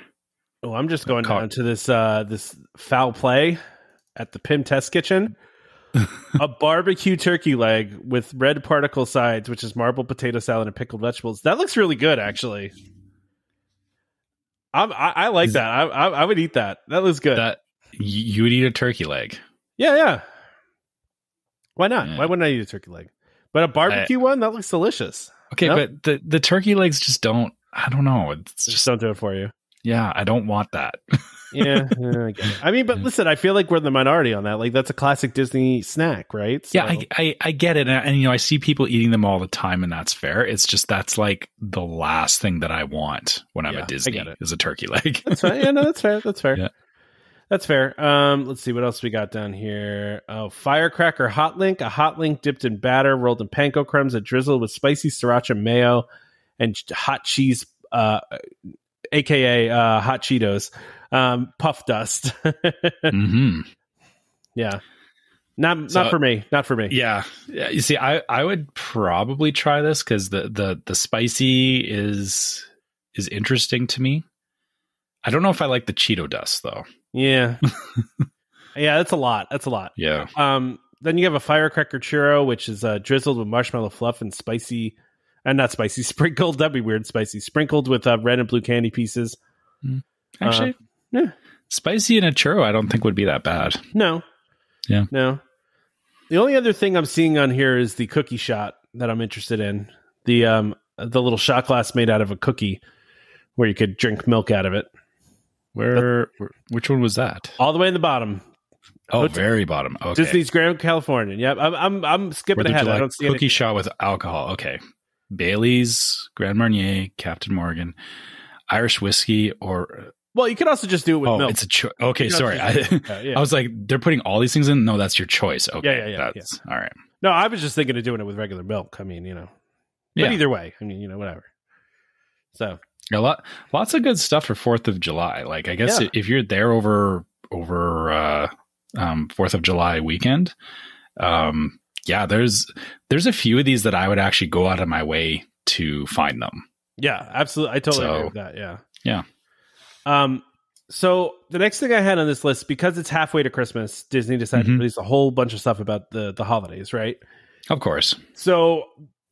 Oh, I'm just going down to this foul play at the Pim Test Kitchen. A barbecue turkey leg with red particle sides, which is marbled potato salad and pickled vegetables. That looks really good, actually. I like that. I would eat that. That looks good. That you would eat a turkey leg. Yeah. Why not? Yeah. Why wouldn't I eat a turkey leg? But a barbecue one, that looks delicious. Okay, but the turkey legs just don't. I don't know. It's just don't do it for you. Yeah, I don't want that. I get it. I mean, but listen, I feel like we're the minority on that. Like, that's a classic Disney snack, right? So. Yeah, I get it. And I see people eating them all the time, and that's fair. It's just that's like the last thing that I want when I'm at Disney is a turkey leg. That's fine. Yeah, no, that's fair. That's fair. Yeah. That's fair. Let's see what else we got down here. Oh, firecracker hot link, a hot link dipped in batter, rolled in panko crumbs, and drizzled with spicy sriracha mayo and hot cheese, aka hot Cheetos, puff dust. Mm-hmm. Yeah. Not for me. Not for me. Yeah. You see, I would probably try this because the spicy is interesting to me. I don't know if I like the Cheeto dust though. Yeah. Yeah, that's a lot. Yeah. Then you have a firecracker churro, which is drizzled with marshmallow fluff and spicy, and not spicy, sprinkled. That'd be weird. Spicy, sprinkled with red and blue candy pieces. Actually, yeah, spicy in a churro, I don't think would be that bad. No. Yeah. No. The only other thing I'm seeing on here is the cookie shot that I'm interested in. The little shot glass made out of a cookie, where you could drink milk out of it. Which one was that? All the way in the bottom. Oh, very bottom. Okay. Disney's Grand California. Yep. I'm skipping ahead. I don't see cookie anything. shot with alcohol. Okay. Bailey's, Grand Marnier, Captain Morgan, Irish whiskey, or well, you could also just do it with milk. It's a choice. Okay, sorry. Yeah. I was like, they're putting all these things in. No, that's your choice. Okay, Yeah. All right. No, I was just thinking of doing it with regular milk. I mean, but either way, I mean, whatever. So lots of good stuff for 4th of July. Like, I guess if you're there over 4th of July weekend, there's a few of these that I would actually go out of my way to find them. Yeah, absolutely. I totally agree with that. Yeah. Yeah. So the next thing I had on this list, because it's halfway to Christmas, Disney decided to release a whole bunch of stuff about the holidays, right? Of course. So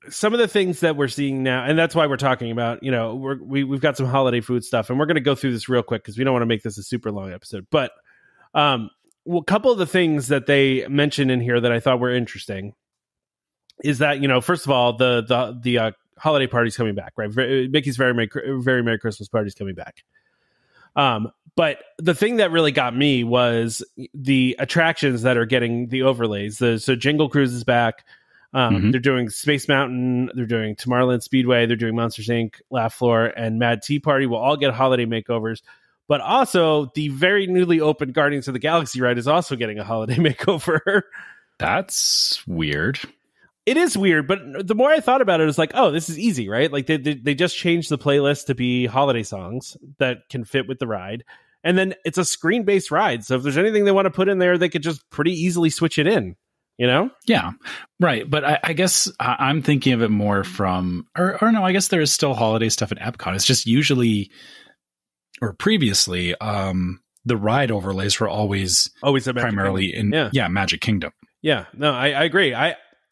some of the things that we're seeing now, and that's why we're talking about, we've got some holiday food stuff, and we're going to go through this real quick because we don't want to make this a super long episode. But a couple of the things that they mentioned in here that I thought were interesting is that, first of all, the holiday party's coming back, right? Mickey's Very Merry Christmas party's coming back. But the thing that really got me was the attractions that are getting the overlays. So Jingle Cruise is back. They're doing Space Mountain. They're doing Tomorrowland Speedway. They're doing Monsters Inc., Laugh Floor, and Mad Tea Party will all get holiday makeovers. But also, the very newly opened Guardians of the Galaxy ride is also getting a holiday makeover. That's weird. It is weird, but the more I thought about it, it was like, oh, this is easy, right? Like they just changed the playlist to be holiday songs that can fit with the ride. And then it's a screen-based ride. So if there's anything they want to put in there, they could just pretty easily switch it in, Yeah, right. But I guess I'm thinking of it more from, or no, I guess there is still holiday stuff at Epcot. It's just usually, or previously, the ride overlays were always primarily in Magic Kingdom. Yeah, no, I agree.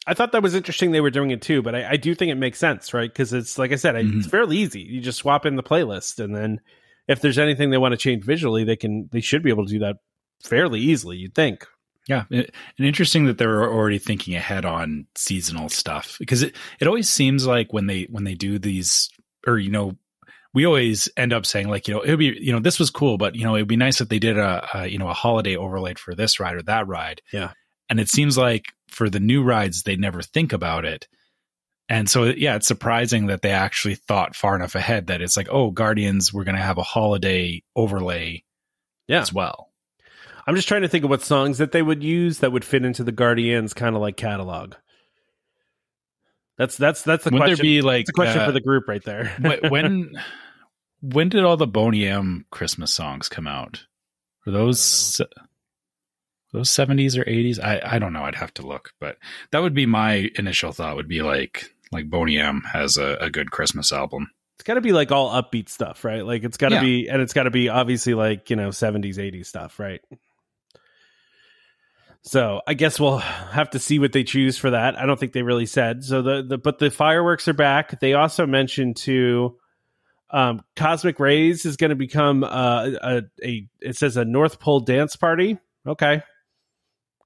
I thought that was interesting they were doing it too, but I do think it makes sense, right? Because it's, like I said, it's fairly easy. You just swap in the playlist, and then if there's anything they want to change visually, they should be able to do that fairly easily, you'd think. Yeah. And interesting that they're already thinking ahead on seasonal stuff, because it always seems like when they do these, or, we always end up saying like, it would be, this was cool, but, it would be nice if they did a holiday overlay for this ride or that ride. Yeah. And it seems like for the new rides, they never think about it. And so, it's surprising that they actually thought far enough ahead that it's like, oh, Guardians, we're going to have a holiday overlay as well. I'm just trying to think of what songs that they would use that would fit into the Guardians kind of like catalog. That's the question. Would there be like it's a question for the group right there? when did all the Boney M Christmas songs come out? Were those 70s or 80s? I don't know. I'd have to look, but that would be my initial thought. Would be like Boney M has a good Christmas album. It's got to be like all upbeat stuff, right? Like it's got to be, and it's got to be obviously like 70s, 80s stuff, right? So I guess we'll have to see what they choose for that. I don't think they really said. So but the fireworks are back. They also mentioned too, Cosmic Rays is going to become it says a North Pole dance party. Okay,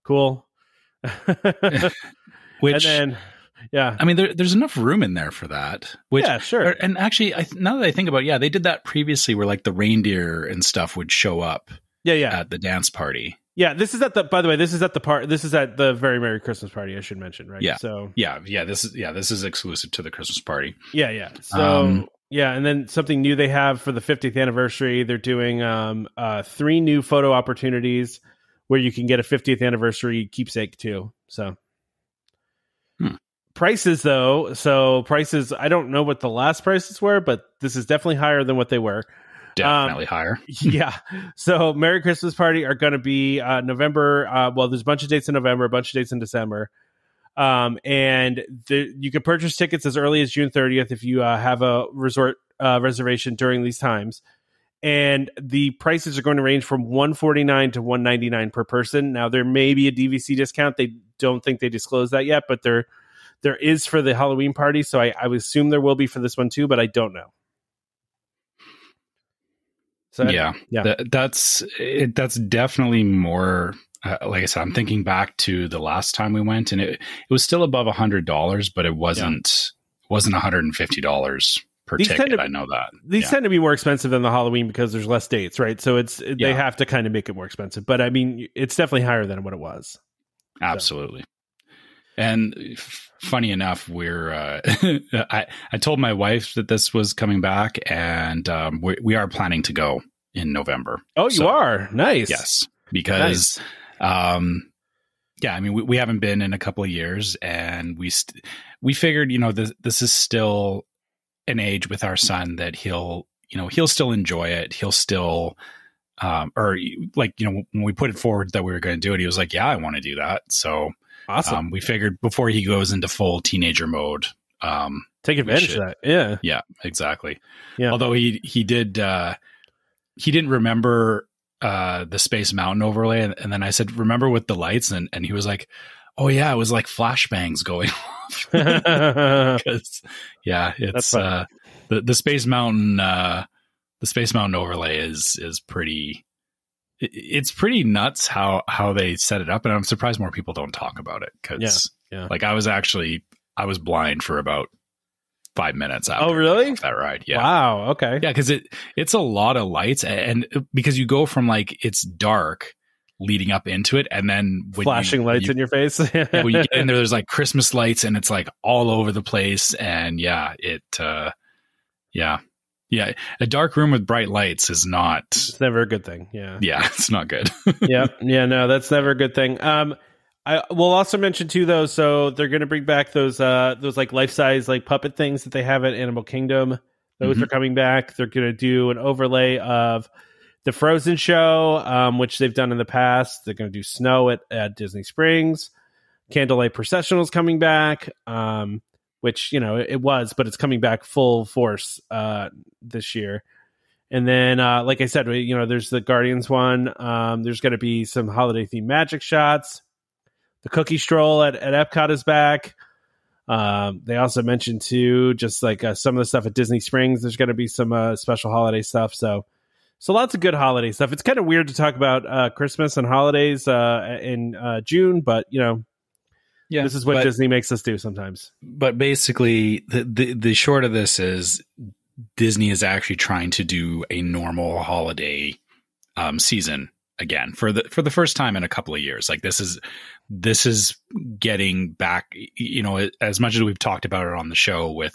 cool. Which, and then, yeah, I mean, there's enough room in there for that. Which, yeah, sure. And actually, now that I think about it, they did that previously, where like the reindeer and stuff would show up. At the dance party. Yeah, this is at the. By the way, this is at the Very Merry Christmas party. I should mention, right? Yeah. So this is exclusive to the Christmas party. Yeah. So and then something new they have for the 50th anniversary. They're doing 3 new photo opportunities where you can get a 50th anniversary keepsake too. So prices though, I don't know what the last prices were, but this is definitely higher than what they were. Definitely higher. Yeah. So Merry Christmas Party are going to be November. Well, there's a bunch of dates in November, a bunch of dates in December. And you can purchase tickets as early as June 30th if you have a resort reservation during these times. And the prices are going to range from $149 to $199 per person. Now, there may be a DVC discount. They don't think they disclosed that yet, but there is for the Halloween party. So I would assume there will be for this one too, but I don't know. So yeah. That's definitely more. Like I said, I'm thinking back to the last time we went, and it was still above $100, but it wasn't $150 per ticket. I know that these tend to be more expensive than the Halloween because there's less dates, right? So they have to kind of make it more expensive. But I mean, it's definitely higher than what it was. Absolutely. So. And funny enough, we're I told my wife that this was coming back, and we are planning to go in November. Oh, you are? Nice. Yes, because I mean, we haven't been in a couple of years, and we figured, this is still an age with our son that he'll still enjoy it. He'll still, when we put it forward that we were going to do it, he was like, yeah, I want to do that. So awesome. We figured before he goes into full teenager mode, take advantage of that. Yeah. Yeah, exactly. Yeah. Although he didn't remember the Space Mountain overlay, and then I said, remember with the lights, and he was like, oh yeah, it was like flashbangs going off. Because it's the Space Mountain overlay is pretty. It's pretty nuts how they set it up, and I'm surprised more people don't talk about it because like I was blind for about 5 minutes after that ride. Yeah. Wow. Okay. Yeah, because it's a lot of lights, and because you go from like it's dark leading up into it, and then when flashing lights in your face. When you get in there's like Christmas lights, and it's like all over the place, and a dark room with bright lights is not. It's never a good thing. Yeah. Yeah, it's not good. Yeah. No, that's never a good thing. I will also mention too, though. So they're going to bring back those like life size like puppet things that they have at Animal Kingdom. Those are coming back. They're going to do an overlay of the Frozen show, which they've done in the past. They're going to do snow at Disney Springs. Candlelight Processional is coming back, which it was, but it's coming back full force this year. And then, like I said, there's the Guardians one. There's going to be some holiday themed magic shots. The Cookie Stroll at Epcot is back. They also mentioned too, just like some of the stuff at Disney Springs. There's going to be some special holiday stuff. So lots of good holiday stuff. It's kind of weird to talk about Christmas and holidays in June, but this is what Disney makes us do sometimes. But basically, the short of this is Disney is actually trying to do a normal holiday season again for the first time in a couple of years. Like this is getting back, as much as we've talked about it on the show with,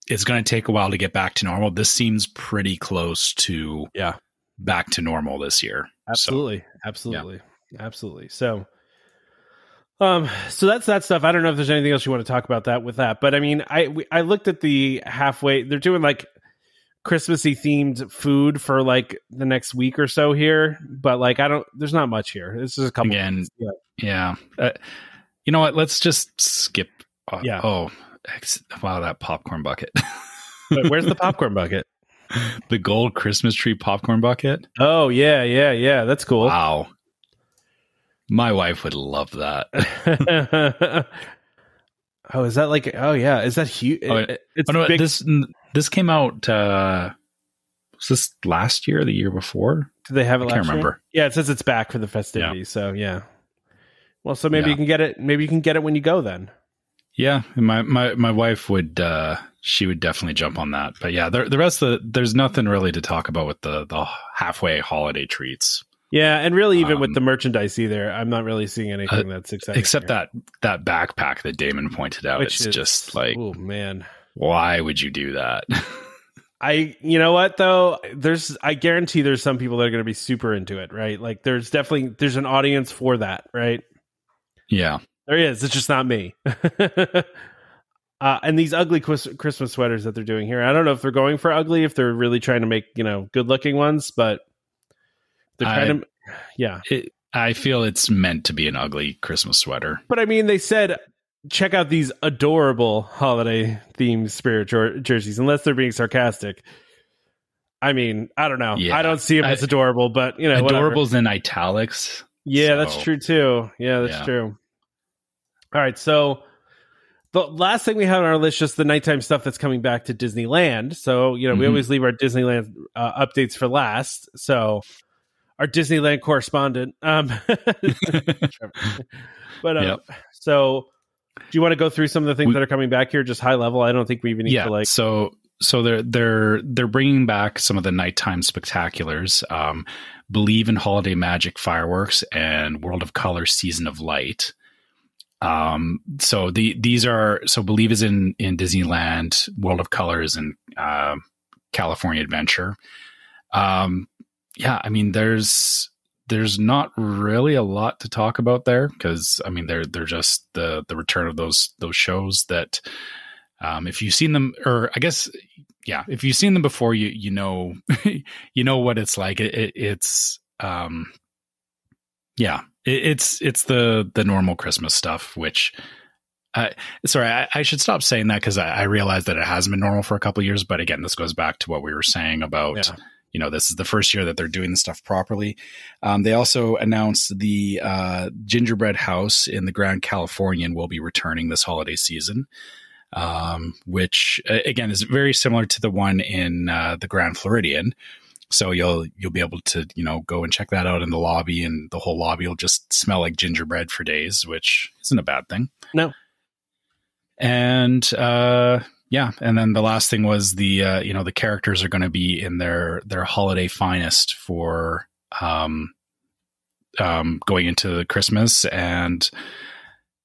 it's going to take a while to get back to normal. This seems pretty close to back to normal this year. Absolutely. Absolutely. So that's that stuff. I don't know if there's anything else you want to talk about that. But I mean, I looked at the halfway, they're doing like Christmassy themed food for like the next week or so here, but like there's not much here. This is a couple again. Yeah. You know what? Let's just skip. Oh, wow. That popcorn bucket. Wait, where's the popcorn bucket? The gold Christmas tree popcorn bucket. Oh yeah. That's cool. Wow. My wife would love that. Oh, is that like? Oh yeah, is that huge? It's big. This came out. Was this last year or the year before? Did they have it? I can't remember. Yeah, it says it's back for the festivities. Yeah. So yeah. Well, so maybe you can get it. Maybe you can get it when you go then. Yeah, my wife would. She would definitely jump on that. But yeah, the rest of there's nothing really to talk about with the halfway holiday treats. Yeah, and really, even with the merchandise either, I'm not really seeing anything that's exciting. Except that backpack that Damon pointed out. Which it's just like, oh man, why would you do that? You know what though? I guarantee there's some people that are going to be super into it, right? Like there's an audience for that, right? Yeah, there is. It's just not me. And these ugly Christmas sweaters that they're doing here, I don't know if they're going for ugly, if they're really trying to make, good looking ones, but they're trying to, yeah. I feel it's meant to be an ugly Christmas sweater. But I mean, they said, check out these adorable holiday themed spirit jerseys, unless they're being sarcastic. I mean, I don't know. Yeah, I don't see them as adorable, but adorable's in italics. Yeah, so. That's true too. Yeah, that's true. All right, so the last thing we have on our list, just the nighttime stuff that's coming back to Disneyland. So, we always leave our Disneyland updates for last. So, our Disneyland correspondent. So, do you want to go through some of the things that are coming back here, just high level? I don't think we even need to So they're bringing back some of the nighttime spectaculars. Believe in Holiday Magic Fireworks and World of Color Season of Light. So Believe is in Disneyland, World of Color is in California Adventure. I mean, there's not really a lot to talk about there because I mean they're just the return of those shows that if you've seen them, or I guess if you've seen them before, you know you know what it's like. It's the normal Christmas stuff, which I should stop saying that because I realize that it has been normal for a couple of years, but again, this goes back to what we were saying about this is the first year that they're doing the stuff properly. They also announced the gingerbread house in the Grand Californian will be returning this holiday season, which again is very similar to the one in the Grand Floridian. So you'll be able to go and check that out in the lobby, and the whole lobby will just smell like gingerbread for days, which isn't a bad thing. No. And and then the last thing was the characters are going to be in their holiday finest for going into Christmas, and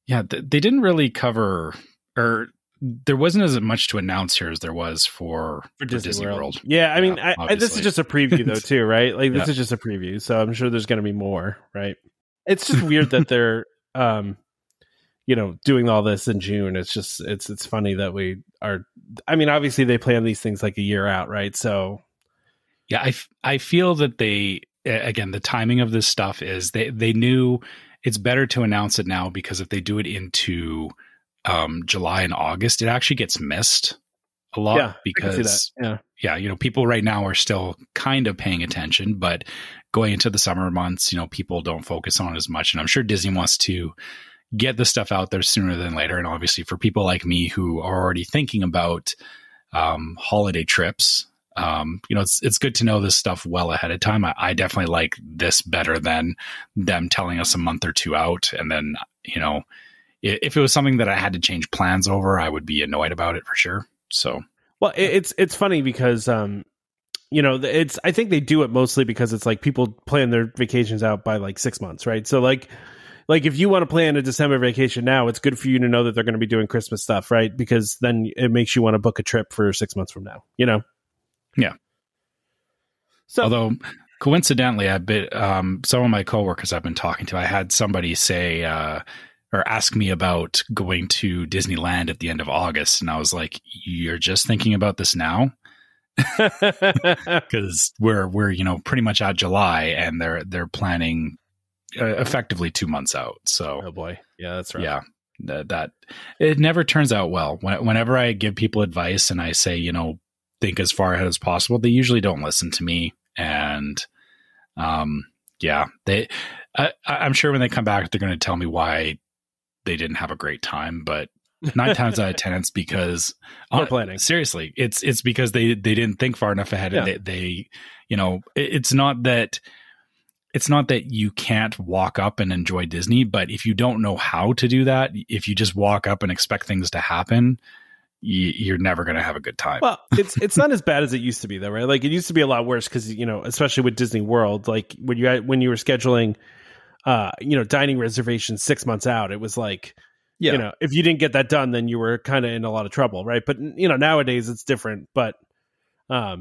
they didn't really cover, or there wasn't as much to announce here as there was for Disney World. Yeah, I mean, this is just a preview though too, right? Like this is just a preview, so I'm sure there's going to be more, right? It's just weird that they're doing all this in June. It's just it's funny that we are. I mean, obviously they plan these things like a year out, right? So yeah, I feel that they, again, the timing of this stuff is they knew it's better to announce it now, because if they do it into July and August, it actually gets missed a lot because people right now are still kind of paying attention, but going into the summer months, people don't focus on it as much. And I'm sure Disney wants to get the stuff out there sooner than later. And obviously for people like me who are already thinking about holiday trips, it's good to know this stuff well ahead of time. I definitely like this better than them telling us a month or two out. And then, if it was something that I had to change plans over, I would be annoyed about it for sure. So, well, it's funny because, I think they do it mostly because it's like people plan their vacations out by like 6 months, right? So like if you want to plan a December vacation now, it's good for you to know that they're going to be doing Christmas stuff, right? Because then it makes you want to book a trip for 6 months from now, Yeah. So, although coincidentally, some of my coworkers I've been talking to, I had somebody say, or ask me about going to Disneyland at the end of August. And I was like, you're just thinking about this now? Because we're pretty much at July, and they're planning effectively 2 months out. So, oh boy. Yeah, that's right. Yeah. That it never turns out well. Whenever I give people advice and I say, think as far ahead as possible, they usually don't listen to me. And, I'm sure when they come back, they're going to tell me why they didn't have a great time, but 9 times out of 10, it's because they're planning. Seriously, it's because they didn't think far enough ahead. Yeah. And it's not that you can't walk up and enjoy Disney, but if you don't know how to do that, if you just walk up and expect things to happen, you're never going to have a good time. Well, it's not as bad as it used to be though, right? Like it used to be a lot worse because, especially with Disney World, like when you were scheduling, dining reservations 6 monts out, it was like, if you didn't get that done, then you were kind of in a lot of trouble. Right. But, nowadays it's different, but, I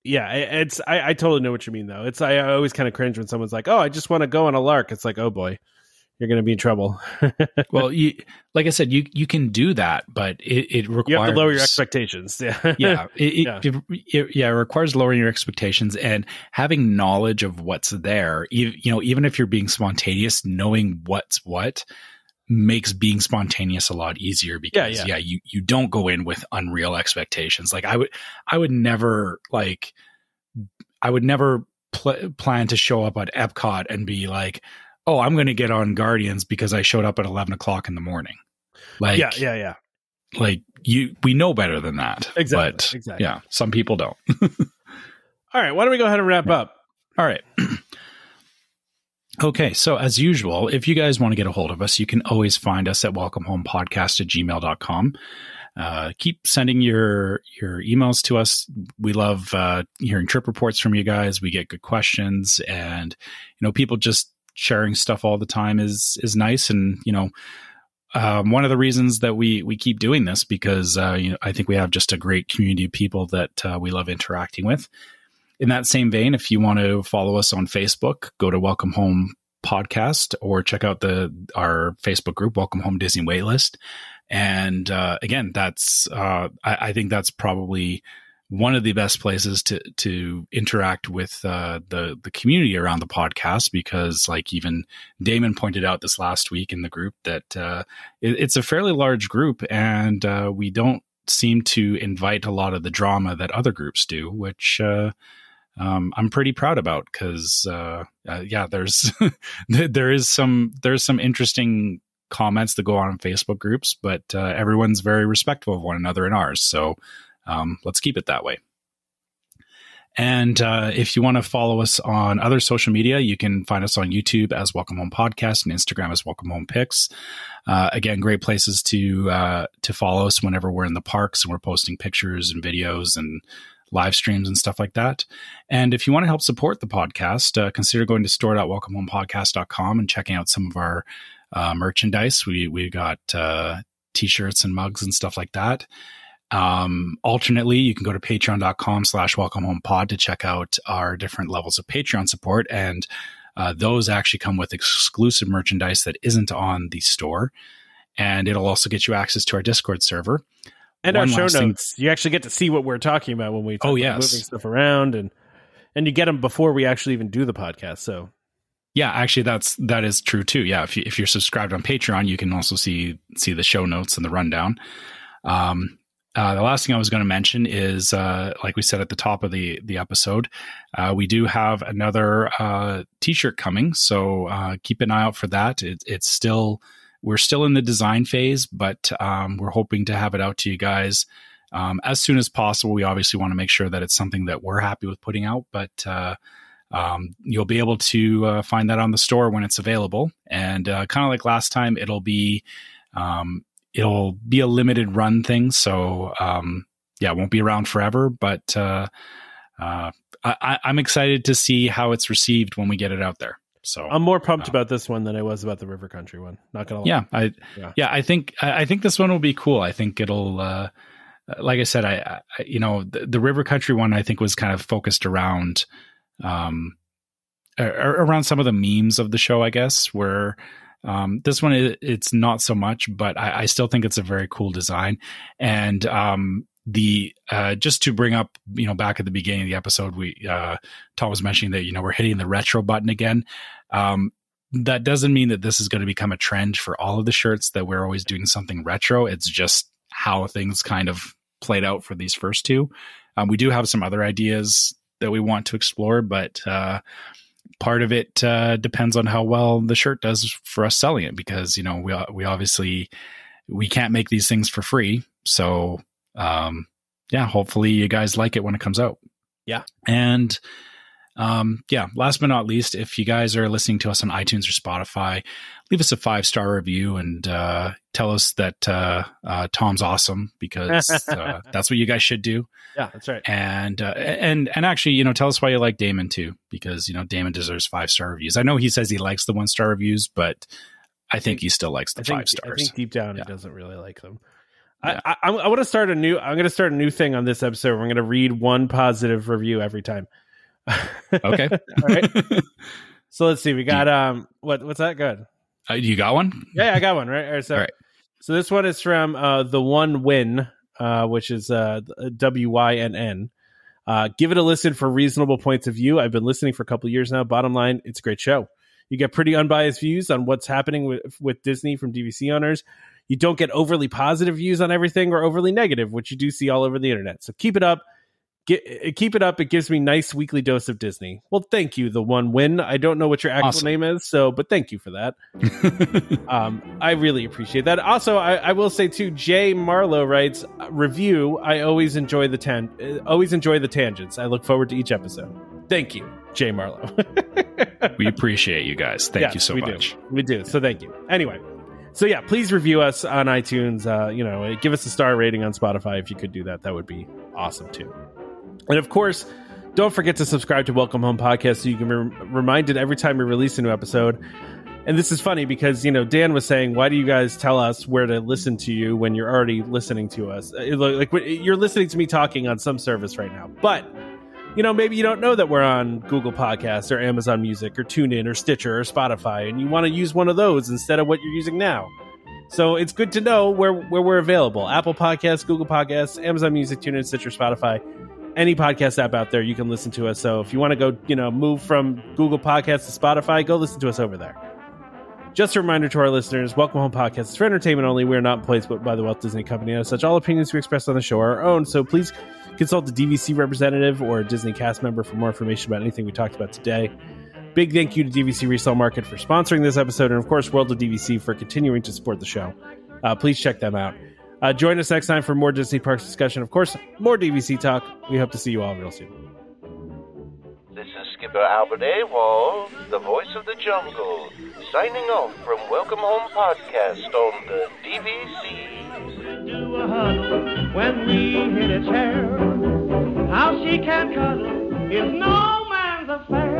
totally know what you mean though. I always kind of cringe when someone's like, oh, I just want to go on a lark. It's like, oh boy, you're going to be in trouble. Well, like I said, you can do that, but it requires you have to lower your expectations. Yeah, it requires lowering your expectations and having knowledge of what's there. Even if you're being spontaneous, knowing what's what makes being spontaneous a lot easier because you don't go in with unreal expectations. Like I would never plan to show up at Epcot and be like, oh, I'm going to get on Guardians because I showed up at 11 o'clock in the morning. Like, yeah. Like we know better than that. Exactly. Yeah, some people don't. All right. Why don't we go ahead and wrap up? All right. Okay. So as usual, if you guys want to get a hold of us, you can always find us at welcomehomepodcast@gmail.com. Keep sending your emails to us. We love hearing trip reports from you guys. We get good questions, and people just sharing stuff all the time is nice. And one of the reasons that we keep doing this because I think we have just a great community of people that we love interacting with. In that same vein, if you want to follow us on Facebook, go to Welcome Home Podcast or check out our Facebook group, Welcome Home Disney Waitlist. And again, that's I think that's probably one of the best places to interact with the community around the podcast, because like even Damon pointed out this last week in the group that it's a fairly large group, and we don't seem to invite a lot of the drama that other groups do, which I'm pretty proud about because there's there's some interesting comments that go on in Facebook groups, but everyone's very respectful of one another in ours. So let's keep it that way. And if you want to follow us on other social media, you can find us on YouTube as Welcome Home Podcast and Instagram as Welcome Home Pics. Again, great places to follow us whenever we're in the parks and we're posting pictures and videos and live streams and stuff like that. And if you want to help support the podcast, consider going to store.welcomehomepodcast.com and checking out some of our merchandise. We got t-shirts and mugs and stuff like that. Alternately, you can go to patreon.com/welcomehomepod to check out our different levels of Patreon support. And those actually come with exclusive merchandise that isn't on the store. And it'll also get you access to our Discord server. And our show notes. You actually get to see what we're talking about when we talk about moving stuff around, and you get them before we actually even do the podcast. So yeah, actually that is true too. Yeah. If you're subscribed on Patreon, you can also see the show notes and the rundown. The last thing I was going to mention is, like we said at the top of the episode, we do have another t-shirt coming. So keep an eye out for that. We're still in the design phase, but we're hoping to have it out to you guys as soon as possible. We obviously want to make sure that it's something that we're happy with putting out, but you'll be able to find that on the store when it's available. And kind of like last time, it'll be a limited run thing. So it won't be around forever, but I'm excited to see how it's received when we get it out there. So I'm more pumped about this one than I was about the River Country one. Not gonna lie. I think this one will be cool. I think it'll, like I said, the River Country one I think was kind of focused around, around some of the memes of the show, I guess. Where this one it's not so much, but I still think it's a very cool design. And just to bring up, back at the beginning of the episode, Tom was mentioning that, we're hitting the retro button again. That doesn't mean that this is going to become a trend for all of the shirts that we're always doing something retro. It's just how things kind of played out for these first two. We do have some other ideas that we want to explore, but part of it depends on how well the shirt does for us selling it, because, we obviously, we can't make these things for free. So, hopefully you guys like it when it comes out. Yeah. And, last but not least, if you guys are listening to us on iTunes or Spotify, leave us a 5-star review and, tell us that, Tom's awesome, because, that's what you guys should do. Yeah, that's right. And actually, tell us why you like Damon too, because, Damon deserves 5-star reviews. I know he says he likes the 1-star reviews, but I think he still likes the 5 stars. I think deep down he doesn't really like them. Yeah. I'm going to start a new thing on this episode. We're going to read one positive review every time. Okay. All right. So let's see. We got what's that? Good. You got one? Yeah, I got one. Right. All right. So this one is from The One Win, which is WYNN. Give it a listen for reasonable points of view. I've been listening for a couple of years now. Bottom line, it's a great show. You get pretty unbiased views on what's happening with Disney from DVC owners. You don't get overly positive views on everything or overly negative, which you do see all over the internet. So keep it up. Keep it up. It gives me a nice weekly dose of Disney. Well, thank you, The One Win. I don't know what your actual name is, but thank you for that. I really appreciate that. Also, I will say too, Jay Marlowe writes, review. I always enjoy the tangents. I look forward to each episode. Thank you, Jay Marlowe. We appreciate you guys. Thank you so much. We do. So thank you. Anyway. So yeah, please review us on iTunes. Give us a star rating on Spotify if you could do that. That would be awesome too. And of course, don't forget to subscribe to Welcome Home Podcast so you can be reminded every time we release a new episode. And this is funny because, Dan was saying, why do you guys tell us where to listen to you when you're already listening to us? Like you're listening to me talking on some service right now. But, maybe you don't know that we're on Google Podcasts or Amazon Music or TuneIn or Stitcher or Spotify, and you want to use one of those instead of what you're using now. So it's good to know where we're available. Apple Podcasts, Google Podcasts, Amazon Music, TuneIn, Stitcher, Spotify. Any podcast app out there, you can listen to us. So if you want to go, move from Google Podcasts to Spotify, go listen to us over there. Just a reminder to our listeners, Welcome Home Podcast is for entertainment only. We are not placed by the Walt Disney Company. As such, all opinions we express on the show are our own. So please consult a DVC representative or a Disney cast member for more information about anything we talked about today. Big thank you to DVC Resale Market for sponsoring this episode, and of course, World of DVC for continuing to support the show. Please check them out. Join us next time for more Disney Parks discussion. Of course, more DVC talk. We hope to see you all real soon. This is Skipper Albert Awol, the voice of the jungle, signing off from Welcome Home Podcast on the DVC. Do a huddle when we hit a chair. How she can cuddle is no man's affair.